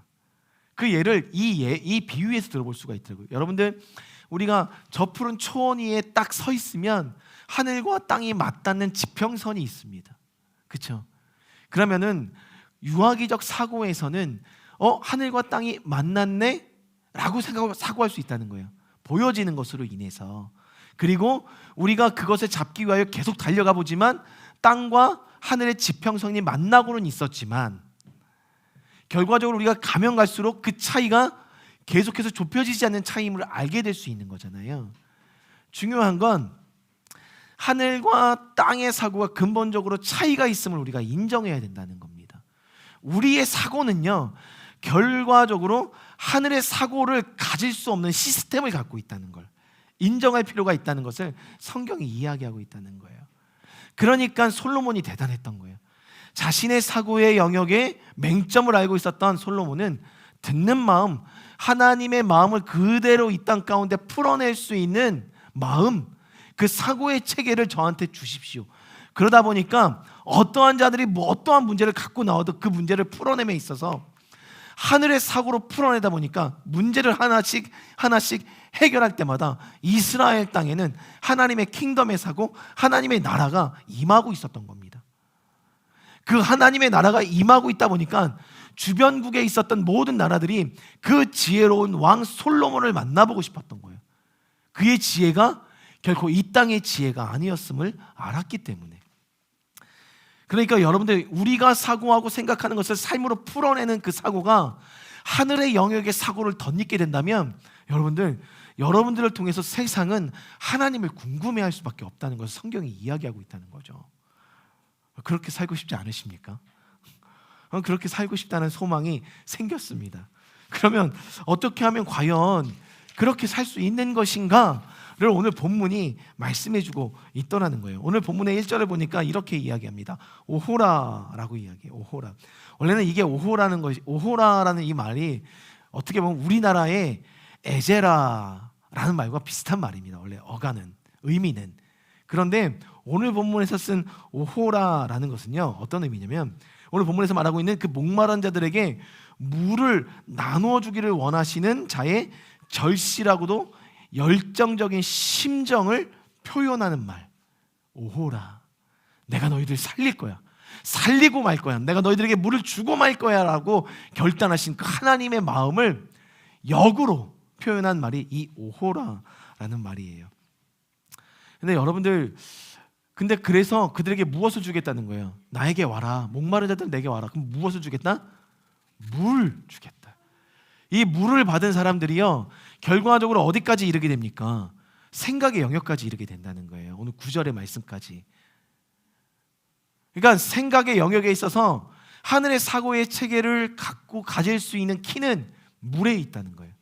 그 예를 이 비유에서 들어볼 수가 있더라고요. 여러분들 우리가 저 푸른 초원 위에 딱 서 있으면 하늘과 땅이 맞닿는 지평선이 있습니다. 그렇죠? 그러면은 유아기적 사고에서는 하늘과 땅이 만났네 라고 사고할 수 있다는 거예요. 보여지는 것으로 인해서. 그리고 우리가 그것을 잡기 위하여 계속 달려가 보지만 땅과 하늘의 지평선이 만나고는 있었지만 결과적으로 우리가 가면 갈수록 그 차이가 계속해서 좁혀지지 않는 차이임을 알게 될 수 있는 거잖아요. 중요한 건 하늘과 땅의 사고가 근본적으로 차이가 있음을 우리가 인정해야 된다는 겁니다. 우리의 사고는요, 결과적으로 하늘의 사고를 가질 수 없는 시스템을 갖고 있다는 걸 인정할 필요가 있다는 것을 성경이 이야기하고 있다는 거예요. 그러니까 솔로몬이 대단했던 거예요. 자신의 사고의 영역에 맹점을 알고 있었던 솔로몬은 듣는 마음, 하나님의 마음을 그대로 이 땅 가운데 풀어낼 수 있는 마음, 그 사고의 체계를 저한테 주십시오. 그러다 보니까 어떠한 자들이 어떠한 문제를 갖고 나와도 그 문제를 풀어냄에 있어서 하늘의 사고로 풀어내다 보니까 문제를 하나씩 해결할 때마다 이스라엘 땅에는 하나님의 킹덤의 사고, 하나님의 나라가 임하고 있었던 겁니다. 그 하나님의 나라가 임하고 있다 보니까 주변국에 있었던 모든 나라들이 그 지혜로운 왕 솔로몬을 만나보고 싶었던 거예요. 그의 지혜가 결코 이 땅의 지혜가 아니었음을 알았기 때문에. 그러니까 여러분들 우리가 사고하고 생각하는 것을 삶으로 풀어내는 그 사고가 하늘의 영역의 사고를 덧입게 된다면 여러분들을 통해서 세상은 하나님을 궁금해할 수밖에 없다는 것을 성경이 이야기하고 있다는 거죠. 그렇게 살고 싶지 않으십니까? 그렇게 살고 싶다는 소망이 생겼습니다. 그러면 어떻게 하면 과연 그렇게 살 수 있는 것인가를 오늘 본문이 말씀해주고 있더라는 거예요. 오늘 본문의 1절을 보니까 이렇게 이야기합니다. 오호라라고 이야기해요. 오호라. 원래는 이게 오호라라는 이 말이 어떻게 보면 우리나라의 에제라라는 말과 비슷한 말입니다. 원래 어가는, 의미는. 그런데 오늘 본문에서 쓴 오호라라는 것은요, 어떤 의미냐면 오늘 본문에서 말하고 있는 그 목마른 자들에게 물을 나누어 주기를 원하시는 자의 절실하고도 열정적인 심정을 표현하는 말. 오호라. 내가 너희들 살릴 거야. 살리고 말 거야. 내가 너희들에게 물을 주고 말 거야 라고 결단하신 그 하나님의 마음을 역으로 표현한 말이 이 오호라라는 말이에요. 근데 여러분들, 그래서 그들에게 무엇을 주겠다는 거예요? 나에게 와라. 목마른 자들 내게 와라. 그럼 무엇을 주겠다? 물 주겠다. 이 물을 받은 사람들이요, 결과적으로 어디까지 이르게 됩니까? 생각의 영역까지 이르게 된다는 거예요. 오늘 9절의 말씀까지. 그러니까 생각의 영역에 있어서 하늘의 사고의 체계를 갖고 가질 수 있는 키는 물에 있다는 거예요.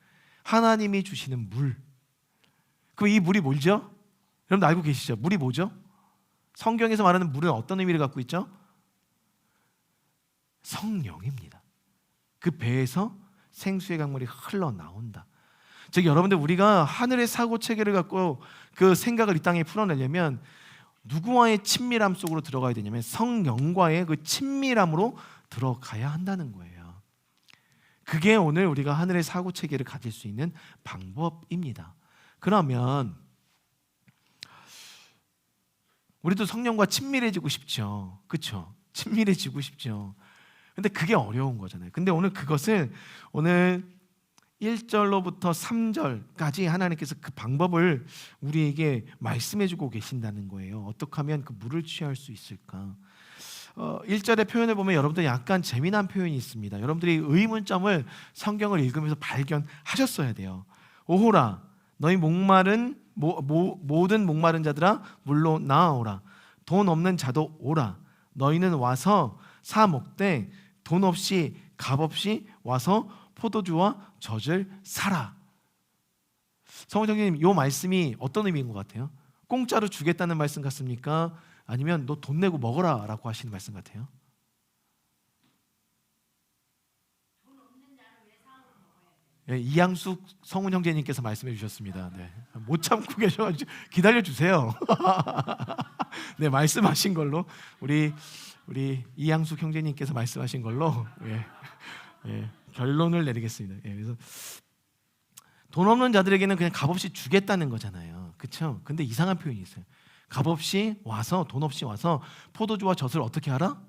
하나님이 주시는 물. 그럼 이 물이 뭐죠? 여러분 알고 계시죠? 물이 뭐죠? 성경에서 말하는 물은 어떤 의미를 갖고 있죠? 성령입니다. 그 배에서 생수의 강물이 흘러나온다. 즉 여러분들, 우리가 하늘의 사고 체계를 갖고 그 생각을 이 땅에 풀어내려면 누구와의 친밀함 속으로 들어가야 되냐면 성령과의 그 친밀함으로 들어가야 한다는 거예요. 그게 오늘 우리가 하늘의 사고 체계를 가질 수 있는 방법입니다. 그러면 우리도 성령과 친밀해지고 싶죠. 그렇죠? 친밀해지고 싶죠. 근데 그게 어려운 거잖아요. 근데 오늘 그것을 오늘 1절로부터 3절까지 하나님께서 그 방법을 우리에게 말씀해주고 계신다는 거예요. 어떻게 하면 그 물을 취할 수 있을까? 1절의 표현을 보면 여러분들 약간 재미난 표현이 있습니다. 여러분들이 의문점을 성경을 읽으면서 발견하셨어야 돼요. 오호라, 너희 모든 목마른 자들아 물로 나아오라. 돈 없는 자도 오라. 너희는 와서 사 먹되 돈 없이 값 없이 와서 포도주와 젖을 사라. 성우장님, 이 말씀이 어떤 의미인 것 같아요? 공짜로 주겠다는 말씀 같습니까? 아니면 너 돈 내고 먹어라 라고 하시는 말씀 같아요? 네, 이양숙 성훈 형제님께서 말씀해 주셨습니다. 네, 못 참고 계셔가지고 기다려 주세요. 네, 말씀하신 걸로 우리 이양숙 형제님께서 말씀하신 걸로 결론을 내리겠습니다. 그래서 돈 없는 자들에게는 그냥 값없이 주겠다는 거잖아요, 그렇죠? 근데 이상한 표현이 있어요. 값없이 와서, 돈 없이 와서 포도주와 젖을 어떻게 하라?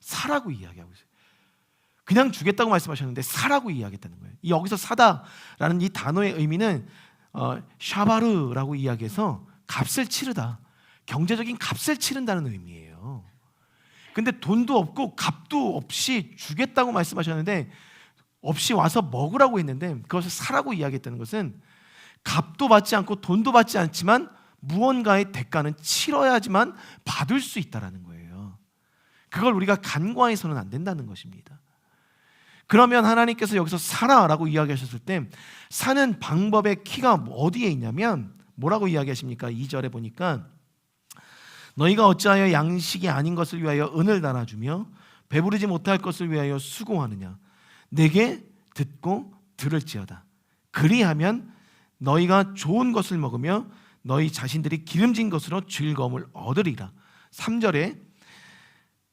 사라고 이야기하고 있어요. 그냥 주겠다고 말씀하셨는데 사라고 이야기했다는 거예요. 여기서 사다라는 이 단어의 의미는 샤바르라고 이야기해서 값을 치르다, 경제적인 값을 치른다는 의미예요. 근데 돈도 없고 값도 없이 주겠다고 말씀하셨는데 없이 와서 먹으라고 했는데 그것을 사라고 이야기했다는 것은 값도 받지 않고 돈도 받지 않지만 무언가의 대가는 치러야지만 받을 수 있다는 거예요. 그걸 우리가 간과해서는 안 된다는 것입니다. 그러면 하나님께서 여기서 사라라고 이야기하셨을 때 사는 방법의 키가 어디에 있냐면 뭐라고 이야기하십니까? 2절에 보니까 너희가 어찌하여 양식이 아닌 것을 위하여 은을 달아주며 배부르지 못할 것을 위하여 수고하느냐. 내게 듣고 들을지어다. 그리하면 너희가 좋은 것을 먹으며 너희 자신들이 기름진 것으로 즐거움을 얻으리라. 3절에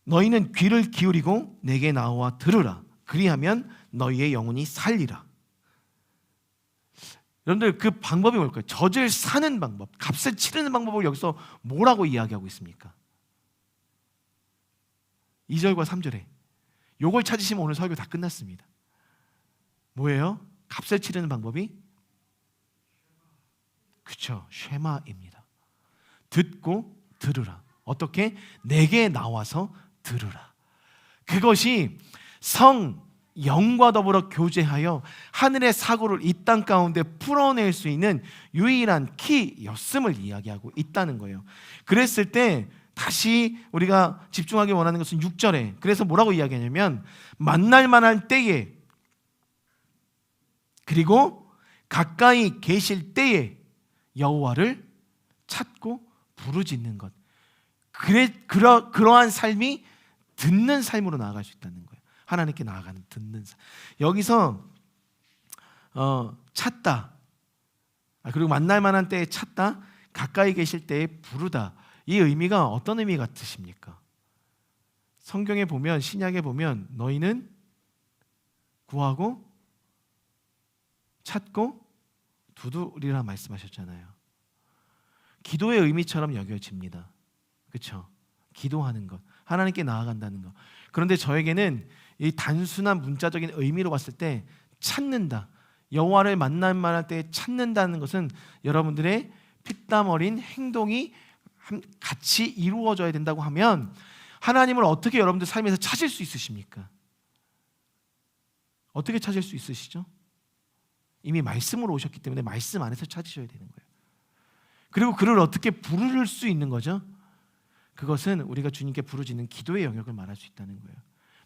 너희는 귀를 기울이고 내게 나와 들으라. 그리하면 너희의 영혼이 살리라. 여러분들, 그 방법이 뭘까요? 젖을 사는 방법, 값을 치르는 방법을 여기서 뭐라고 이야기하고 있습니까? 2절과 3절에 요걸 찾으시면 오늘 설교 다 끝났습니다. 뭐예요? 값을 치르는 방법이? 그렇죠, 쉐마입니다. 듣고 들으라. 어떻게? 내게 나와서 들으라. 그것이 영과 더불어 교제하여 하늘의 사고를 이 땅 가운데 풀어낼 수 있는 유일한 키였음을 이야기하고 있다는 거예요. 그랬을 때 다시 우리가 집중하기 원하는 것은 6절에 그래서 뭐라고 이야기하냐면 만날 만한 때에 그리고 가까이 계실 때에 여호와를 찾고 부르짖는 것. 그러한 삶이 듣는 삶으로 나아갈 수 있다는 거예요. 하나님께 나아가는 듣는 삶. 여기서 찾다, 그리고 만날 만한 때에 찾다, 가까이 계실 때에 부르다. 이 의미가 어떤 의미 같으십니까? 성경에 보면, 신약에 보면 너희는 구하고 찾고 두드리라 말씀하셨잖아요. 기도의 의미처럼 여겨집니다. 그렇죠? 기도하는 것, 하나님께 나아간다는 것. 그런데 저에게는 이 단순한 문자적인 의미로 봤을 때 찾는다, 여호와를 만날 만할 때 찾는다는 것은 여러분들의 피땀 어린 행동이 같이 이루어져야 된다고 하면 하나님을 어떻게 여러분들 삶에서 찾을 수 있으십니까? 어떻게 찾을 수 있으시죠? 이미 말씀으로 오셨기 때문에 말씀 안에서 찾으셔야 되는 거예요. 그리고 그를 어떻게 부를 수 있는 거죠? 그것은 우리가 주님께 부르짖는 기도의 영역을 말할 수 있다는 거예요.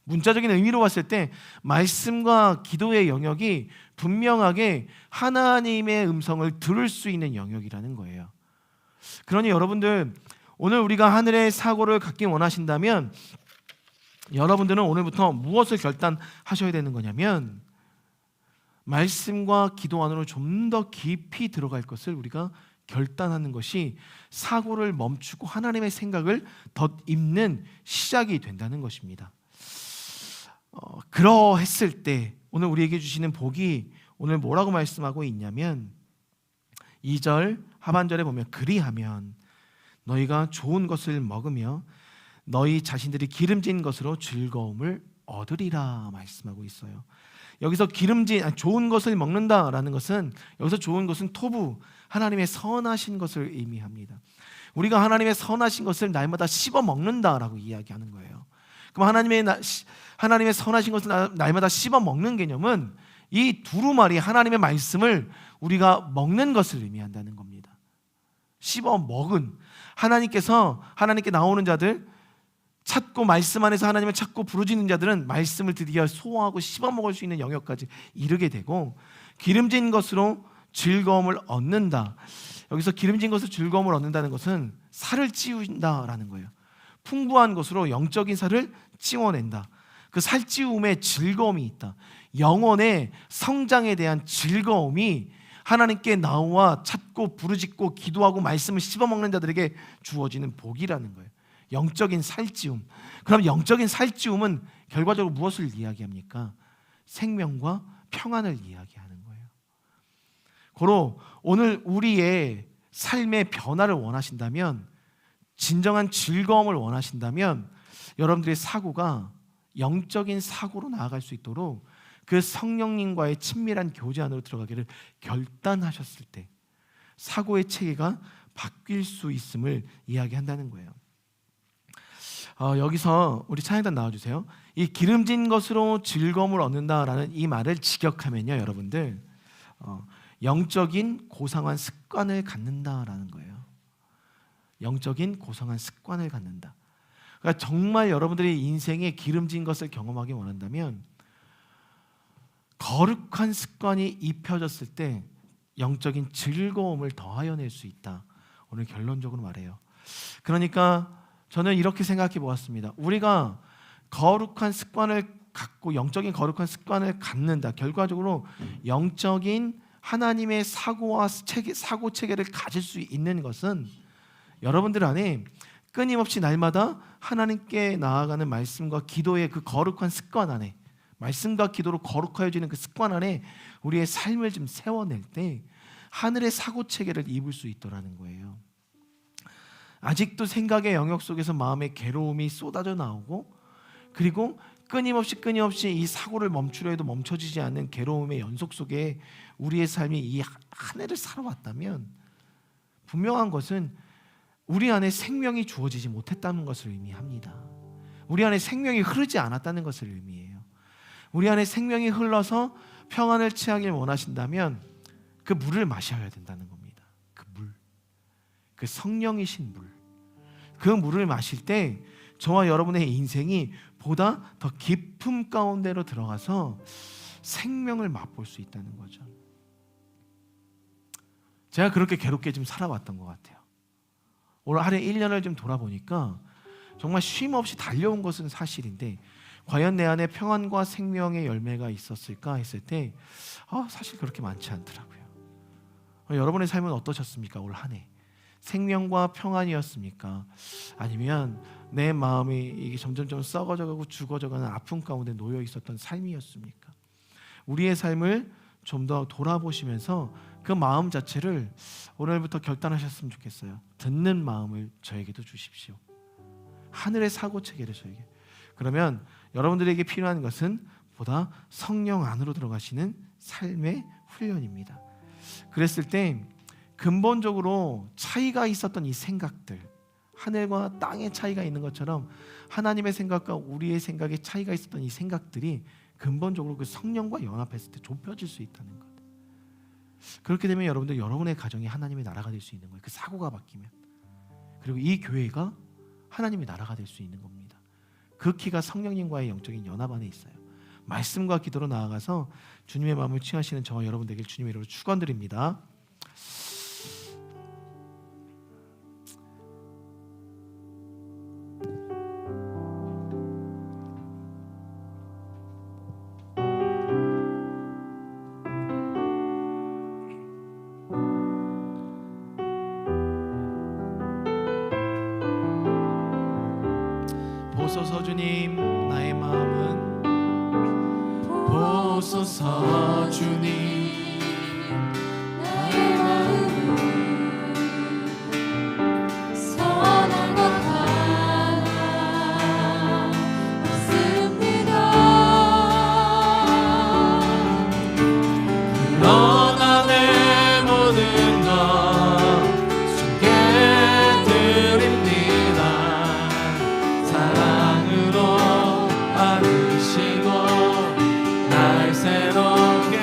문자적인 의미로 봤을 때 말씀과 기도의 영역이 분명하게 하나님의 음성을 들을 수 있는 영역이라는 거예요. 그러니 여러분들, 오늘 우리가 하늘의 사고를 갖기 원하신다면 여러분들은 오늘부터 무엇을 결단하셔야 되는 거냐면 말씀과 기도 안으로 좀 더 깊이 들어갈 것을 우리가 결단하는 것이 사고를 멈추고 하나님의 생각을 덧입는 시작이 된다는 것입니다. 그러했을 때 오늘 우리에게 주시는 복이 오늘 뭐라고 말씀하고 있냐면 2절 하반절에 보면 그리하면 너희가 좋은 것을 먹으며 너희 자신들이 기름진 것으로 즐거움을 얻으리라 말씀하고 있어요. 여기서 좋은 것을 먹는다라는 것은, 여기서 좋은 것은 토부, 하나님의 선하신 것을 의미합니다. 우리가 하나님의 선하신 것을 날마다 씹어 먹는다라고 이야기하는 거예요. 그럼 하나님의 선하신 것을 날마다 씹어 먹는 개념은 이 두루마리 하나님의 말씀을 우리가 먹는 것을 의미한다는 겁니다. 씹어 먹은, 하나님께 나오는 자들, 찾고 말씀 안에서 하나님을 찾고 부르짖는 자들은 말씀을 드디어 소화하고 씹어먹을 수 있는 영역까지 이르게 되고, 기름진 것으로 즐거움을 얻는다. 여기서 기름진 것으로 즐거움을 얻는다는 것은 살을 찌운다라는 거예요. 풍부한 것으로 영적인 살을 찌워낸다. 그 살찌움에 즐거움이 있다. 영혼의 성장에 대한 즐거움이 하나님께 나와 찾고 부르짖고 기도하고 말씀을 씹어먹는 자들에게 주어지는 복이라는 거예요. 영적인 살찌움. 그럼 영적인 살찌움은 결과적으로 무엇을 이야기합니까? 생명과 평안을 이야기하는 거예요. 고로 오늘 우리의 삶의 변화를 원하신다면, 진정한 즐거움을 원하신다면, 여러분들의 사고가 영적인 사고로 나아갈 수 있도록 그 성령님과의 친밀한 교제 안으로 들어가기를 결단하셨을 때 사고의 체계가 바뀔 수 있음을 이야기한다는 거예요. 여기서 우리 찬양단 나와주세요. 이 기름진 것으로 즐거움을 얻는다라는 이 말을 직역하면요, 여러분들 영적인 고상한 습관을 갖는다라는 거예요. 영적인 고상한 습관을 갖는다. 그러니까 정말 여러분들이 인생에 기름진 것을 경험하기 원한다면 거룩한 습관이 입혀졌을 때 영적인 즐거움을 더하여 낼 수 있다. 오늘 결론적으로 말해요. 그러니까 저는 이렇게 생각해 보았습니다. 우리가 거룩한 습관을 갖고 영적인 거룩한 습관을 갖는다. 결과적으로 영적인 하나님의 사고 체계를 가질 수 있는 것은 여러분들 안에 끊임없이 날마다 하나님께 나아가는 말씀과 기도의 그 거룩한 습관 안에, 말씀과 기도로 거룩하여지는 그 습관 안에 우리의 삶을 좀 세워낼 때 하늘의 사고 체계를 입을 수 있더라는 거예요. 아직도 생각의 영역 속에서 마음의 괴로움이 쏟아져 나오고, 그리고 끊임없이 이 사고를 멈추려 해도 멈춰지지 않는 괴로움의 연속 속에 우리의 삶이 이 한 해를 살아왔다면 분명한 것은 우리 안에 생명이 주어지지 못했다는 것을 의미합니다. 우리 안에 생명이 흐르지 않았다는 것을 의미해요. 우리 안에 생명이 흘러서 평안을 취하길 원하신다면 그 물을 마셔야 된다는 겁니다. 그 물, 그 성령이신 물, 그 물을 마실 때 저와 여러분의 인생이 보다 더 깊음 가운데로 들어가서 생명을 맛볼 수 있다는 거죠. 제가 그렇게 괴롭게 좀 살아왔던 것 같아요. 올 한 해 1년을 좀 돌아보니까 정말 쉼 없이 달려온 것은 사실인데 과연 내 안에 평안과 생명의 열매가 있었을까 했을 때 사실 그렇게 많지 않더라고요. 여러분의 삶은 어떠셨습니까? 올 한 해 생명과 평안이었습니까? 아니면 내 마음이 이게 점점 썩어져가고 죽어져가는 아픔 가운데 놓여 있었던 삶이었습니까? 우리의 삶을 좀 더 돌아보시면서 그 마음 자체를 오늘부터 결단하셨으면 좋겠어요. 듣는 마음을 저에게도 주십시오. 하늘의 사고 체계를 저에게. 그러면 여러분들에게 필요한 것은 보다 성령 안으로 들어가시는 삶의 훈련입니다. 그랬을 때 근본적으로 차이가 있었던 이 생각들, 하늘과 땅의 차이가 있는 것처럼 하나님의 생각과 우리의 생각의 차이가 있었던 이 생각들이 근본적으로 그 성령과 연합했을 때 좁혀질 수 있다는 것. 그렇게 되면 여러분들 여러분의 가정이 하나님의 나라가 될 수 있는 거예요. 그 사고가 바뀌면. 그리고 이 교회가 하나님의 나라가 될 수 있는 겁니다. 그 키가 성령님과의 영적인 연합 안에 있어요. 말씀과 기도로 나아가서 주님의 마음을 취하시는 저와 여러분 되길 주님의 이름으로 축원드립니다. 보소서 주님, 나의 마음은 보소서 주님, 나의 마음은 선한 것 하나 없습니다. 그러나 내 모든 것 주께 드립니다. 사랑으로 받으시고 날 새롭게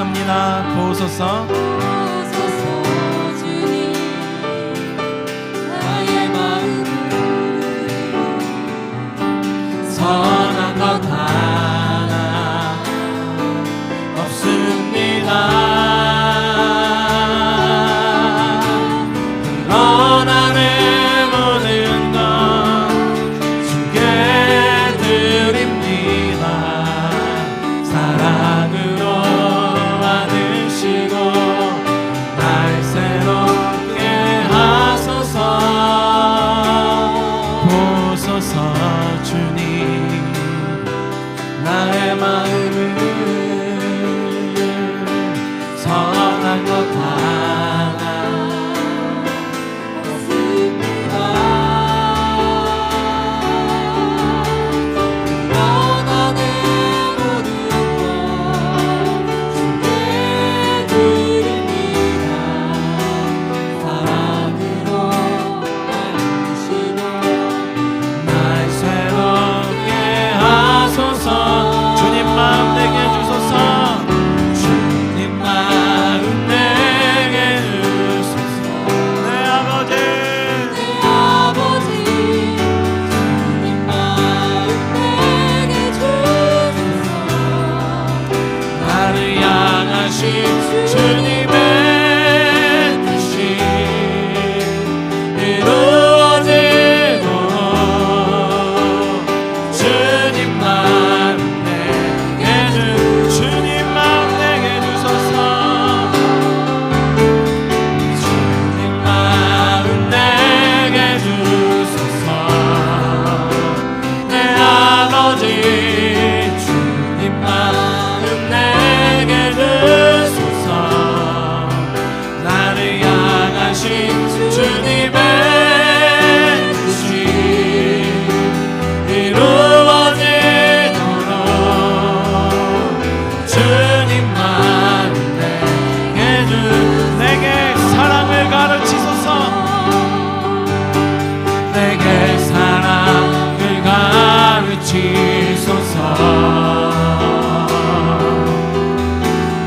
나아갑니다. 보소서 보소서 주님 나의 마음을 선한 것 하나 없습니다. 흘러나는 모든 것 주께 드립니다. 사랑으로 받으시고 날 새롭게 하소서. 보소서 주님 나의 마음을 선한 것 하나 없습니다. 너나는 모든 것 주께 드립니다. 사랑으로 받으시고 날 새롭게 하소서. 주님 마음 내게 주소서. 주님 마음 내게 주소서. 내 아버지 내 아버지 주님 마음 내게 주소서. 나를 향하신 주님의 뜻이 이루어지도록 주님 마음 내게 주님 마음 내게 주소서. 주님 마음 내게 주소서. 내 아버지 주님 마음 내게 주소서. 나를 향하신 주님의 뜻이 이루어지도록 주님 마음 내게 내게 사랑을 가르치소서. 내게 사랑을 가르치소서.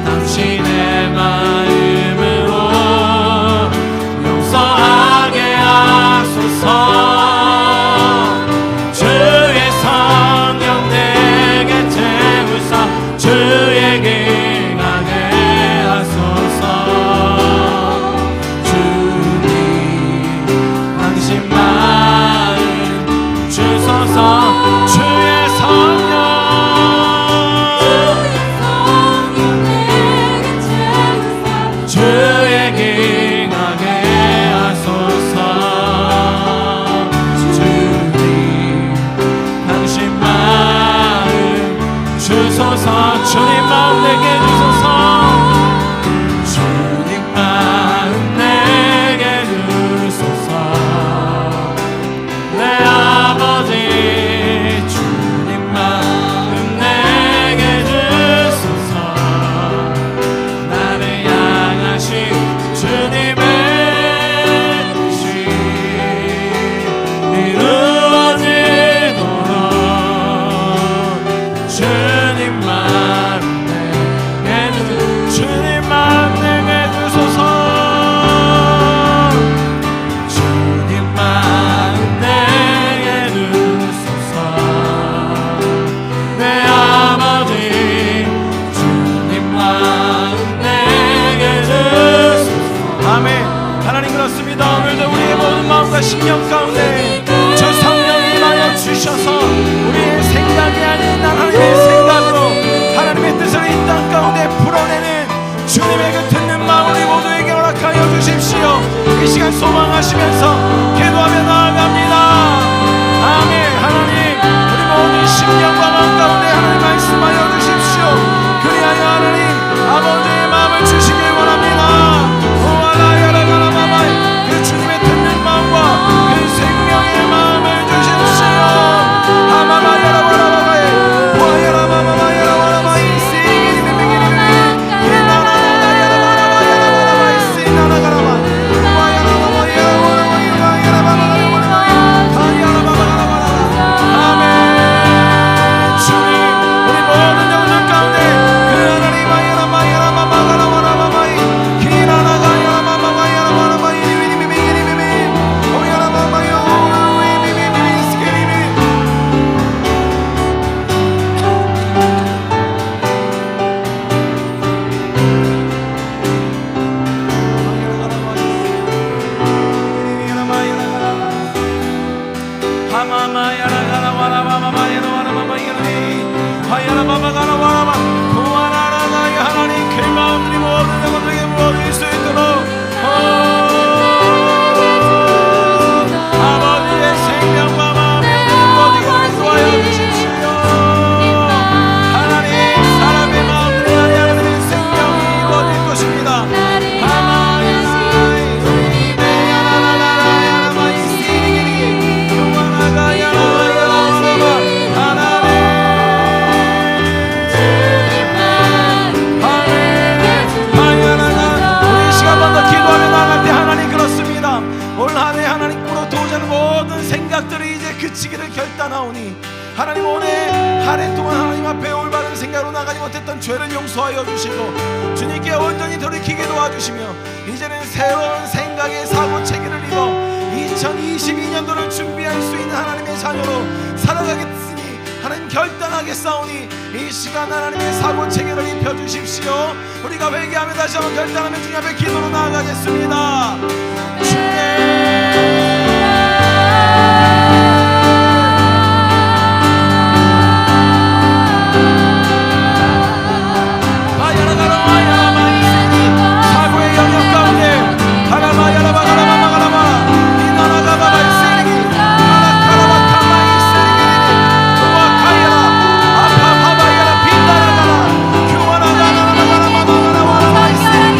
당신의 마음으로 용서하게 하소서. 주의 성령 내게 채우사 주에게 가게 하소서. 주님 당신 마음 주소서. 주의 성령 주에게 가게 하소서. 주님 당신 마음 주소서. 주님 마음 내게 주소서. 주님 마음 내게 주소서. 내 아버지 주님 마음 내게 주소서. 나를 향하신 주님의 뜻이 이루어지도록 주님 마음 내게 주님 마음 내게 주소서. 주님 마음 내게 주소서. 내 아버지 주님 마음 내게 주소서. 아멘. 하나님 그렇습니다. 오늘도 우리의 모든 마음과 심령 가운데 주 성령이 임하여 주셔서 우리의 생각이 아닌 하나님의 생각으로 하나님의 뜻을 이 땅 가운데 풀어내는 주님의 그 듣는 마음 우리 모두에게 허락하여 주십시오. 이 시간 소망하시면서 기도하며 나아갑니다. 아멘. 하나님 우리 모든 심령과 마음 가운데 하나님 말씀하여 주십시오. 그리하여 하나님 아버지의 마음을 주시길 원합니다. 오아라야라가라마마이 그 주님의 듣는 마음과 그 생명의 마음을 주십시오. 아마마야라바라바마이 와야라마마야라바라마이 시기리비비기리비비 예나라야라바라바야라바라마이 시나라가라마 와야라마마야라바라마이 그치기를 결단하오니 하나님 오늘 한 해 동안 하나님 앞에 올바른 생각으로 나가지 못했던 죄를 용서하여 주시고 주님께 온전히 돌이키게 도와주시며 이제는 새로운 생각의 사고체계를 입어 2022년도를 준비할 수 있는 하나님의 자녀로 살아가겠으니 하나님 결단하겠사오니 이 시간 하나님의 사고체계를 입혀주십시오. 우리가 회개하며 다시 한번 결단하며 주님 앞에 기도로 나아가겠습니다. 사고의 영역 가운데 하나마야라바가라바가라바 이나나가바바 이세리기 하나카라바카마 이세리기 우와카야라 아파바바야라 빈다라가라 규와나가나나가나마가라바가라바 이세리기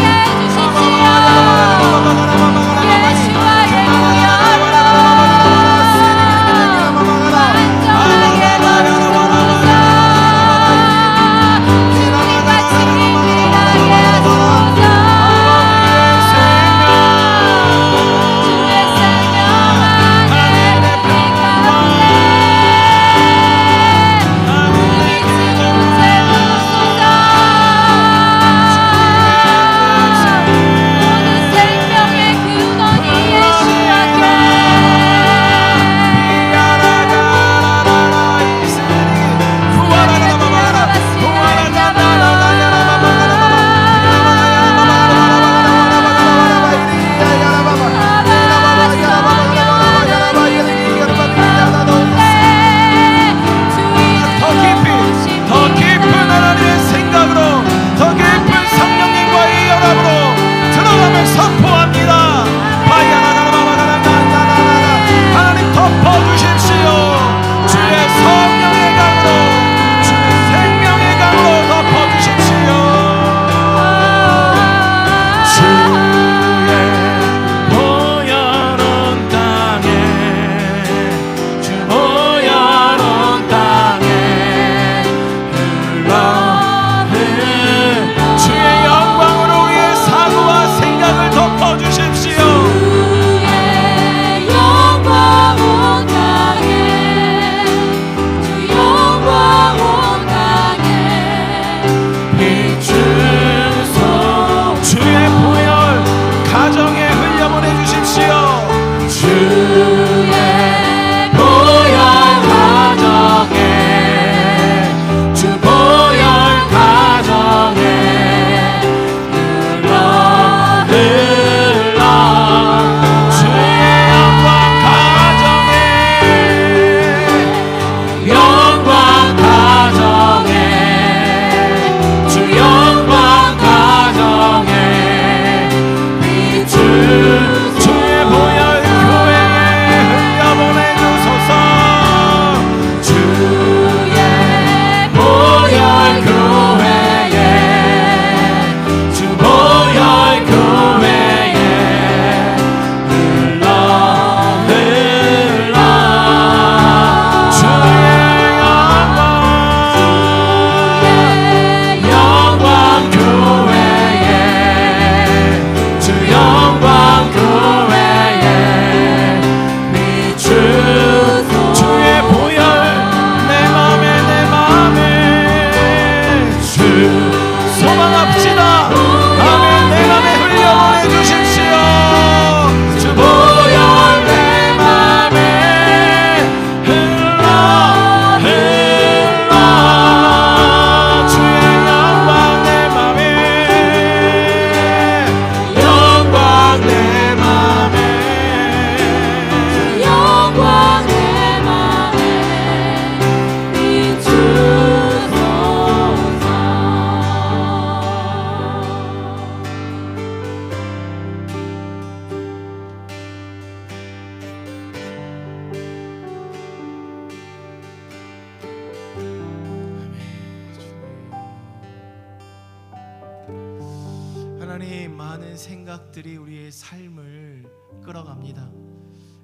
하나님, 많은 생각들이 우리의 삶을 끌어갑니다.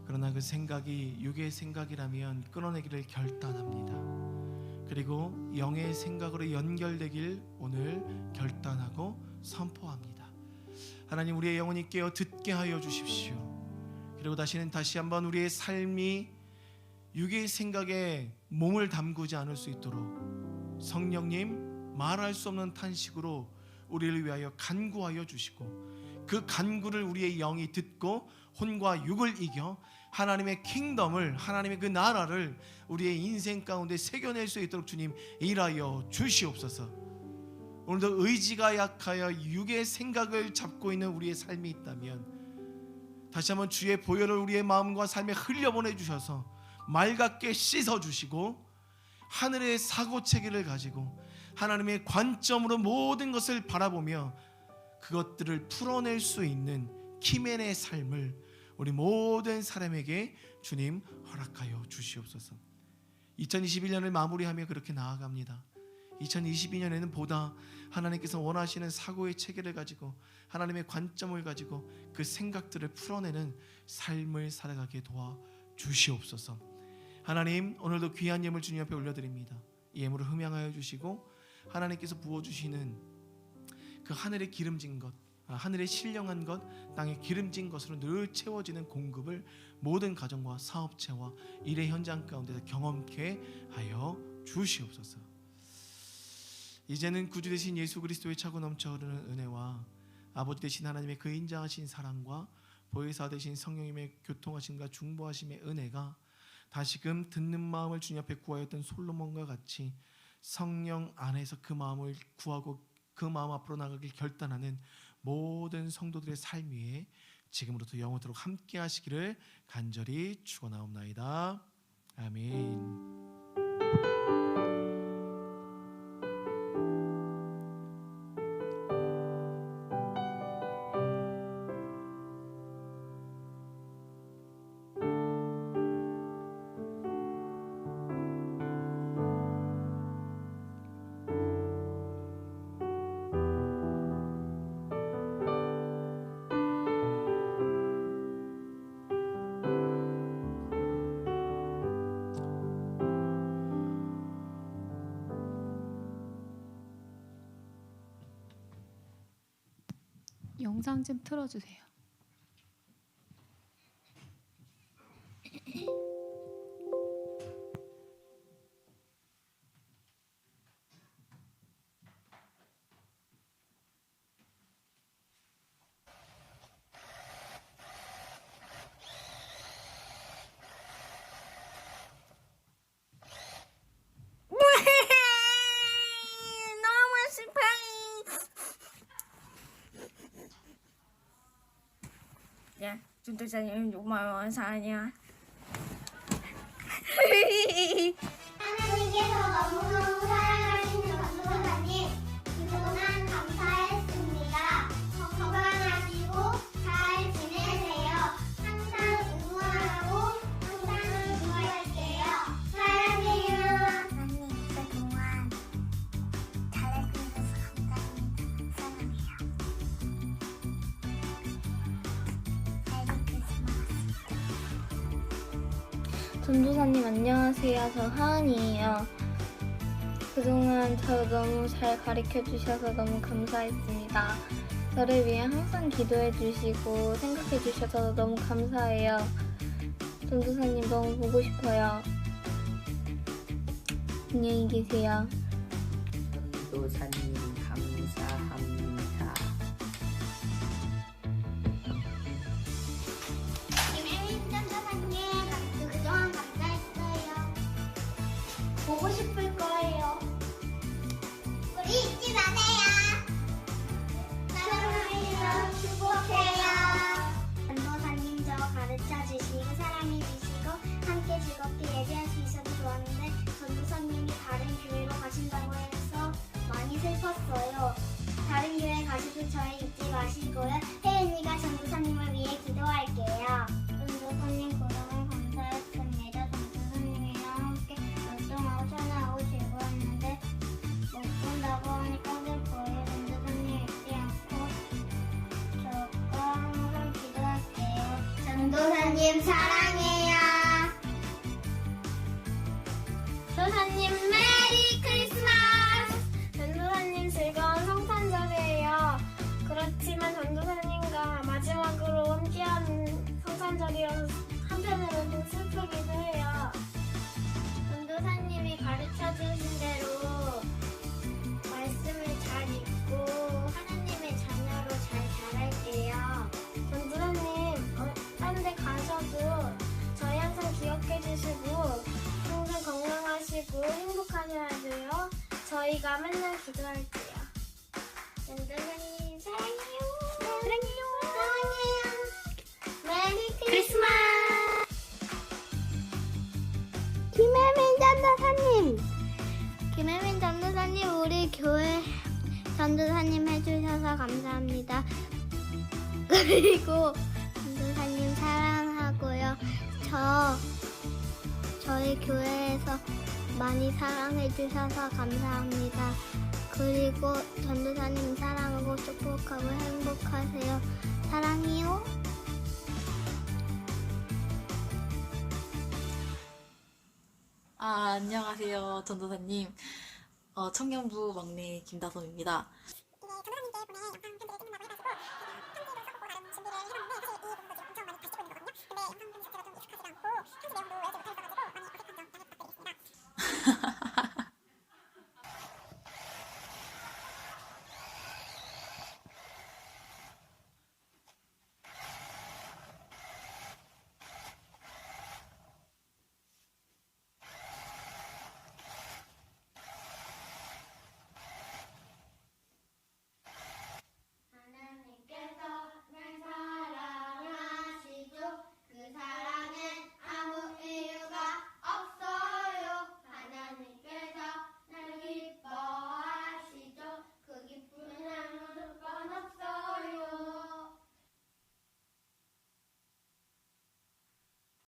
그러나 그 생각이 육의 생각이라면 끊어내기를 결단합니다. 그리고 영의 생각으로 연결되길 오늘 결단하고 선포합니다. 하나님, 우리의 영혼이 깨어 듣게 하여 주십시오. 그리고 다시 한번 우리의 삶이 육의 생각에 몸을 담그지 않을 수 있도록 성령님 말할 수 없는 탄식으로 우리를 위하여 간구하여 주시고, 그 간구를 우리의 영이 듣고 혼과 육을 이겨 하나님의 킹덤을, 하나님의 그 나라를 우리의 인생 가운데 새겨낼 수 있도록 주님 일하여 주시옵소서. 오늘도 의지가 약하여 육의 생각을 잡고 있는 우리의 삶이 있다면 다시 한번 주의 보혈을 우리의 마음과 삶에 흘려보내 주셔서 맑게 씻어주시고 하늘의 사고체계를 가지고 하나님의 관점으로 모든 것을 바라보며 그것들을 풀어낼 수 있는 키맨의 삶을 우리 모든 사람에게 주님 허락하여 주시옵소서. 2021년을 마무리하며 그렇게 나아갑니다. 2022년에는 보다 하나님께서 원하시는 사고의 체계를 가지고 하나님의 관점을 가지고 그 생각들을 풀어내는 삶을 살아가게 도와 주시옵소서. 하나님, 오늘도 귀한 예물 주님 앞에 올려드립니다. 이 예물을 흠양하여 주시고 하나님께서 부어주시는 그 하늘의 기름진 것, 하늘의 신령한 것, 땅의 기름진 것으로 늘 채워지는 공급을 모든 가정과 사업체와 일의 현장 가운데서 경험케 하여 주시옵소서. 이제는 구주 되신 예수 그리스도의 차고 넘쳐 흐르는 은혜와 아버지 되신 하나님의 그 인자하신 사랑과 보혜사 되신 성령님의 교통하심과 중보하심의 은혜가 다시금 듣는 마음을 주님 앞에 구하였던 솔로몬과 같이 성령 안에서 그 마음을 구하고 그 마음 앞으로 나가길 결단하는 모든 성도들의 삶 위에 지금으로부터 영원토록 함께 하시기를 간절히 축원하옵나이다. 아멘. 영상 좀 틀어주세요. 너무 슬퍼. 야, 준도사님 정말 사냐? 하나님께서 너무너무 사랑하시는 전도사님, 그동안 감사했습니다. 건강하시고 잘 지내세요. 항상 응원하고 항상 응원할게요. 사랑해요. 하나님 그동안 잘해주셔서 감사합니다. 사랑해요. 전도사님 안녕하세요. 저 하은이에요. 그동안 저 너무 잘 가르쳐 주셔서 너무 감사했습니다. 저를 위해 항상 기도해 주시고 생각해 주셔서 너무 감사해요. 전도사님 너무 보고 싶어요. 안녕히 계세요. 전도사님 감사합니다. 김혜민 전도사님, 그동안 감사했어요. 보고 싶을 거예요. 우리 잊지 마세요. 사랑해요. 축복해요. 전도사님 저 가르쳐 주시고 사랑해 주시고 함께 즐겁게 예배할 수 있어서 좋았는데 전도사님이 다른 교회로 가신다고 해서 많이 슬펐어요. 다른 교회 가시도 저희 잊지 마시고요. 혜은이가 전도사님을 위해 기도할게요. 전도사님 그동안 감사했습니다. 전도사님이랑 함께 활동하고 전화하고 즐거웠는데 못 본다고 하니까 슬퍼요. 전도사님 잊지 않고 저과 항상 기도할게요. 전도사님 사랑해요. 전도사님 메리 크리스마스. 전도사님 즐거운 성탄절이에요. 그렇지만 전도사님과 마지막으로 함께하는 성탄절이어서 한편으로는 좀 슬프기도 해요. 제가 맨날 기도할게요. 전도사님 사랑해요. 사랑해요. 메리 크리스마스. 김혜민 전도사님. 김혜민 전도사님, 우리 교회 전도사님 해주셔서 감사합니다. 그리고 전도사님 사랑하고요. 저희 교회에서 많이 사랑해 주셔서 감사합니다. 그리고 전도사님 사랑하고 축복하고 행복하세요. 사랑해요. 안녕하세요, 전도사님. 청년부 막내 김다솜입니다. 이게 전도사님께 보내 영상 팬들이 뜯는다고 해가지고 편지로 써보고 나름 준비를 해놨는데 사실 이 부분도 지금 엄청 많이 발전되고 있는 거거든요. 근데 영상 편집 자체가 좀 익숙하지가 않고 현재 내용도 외우지 못해서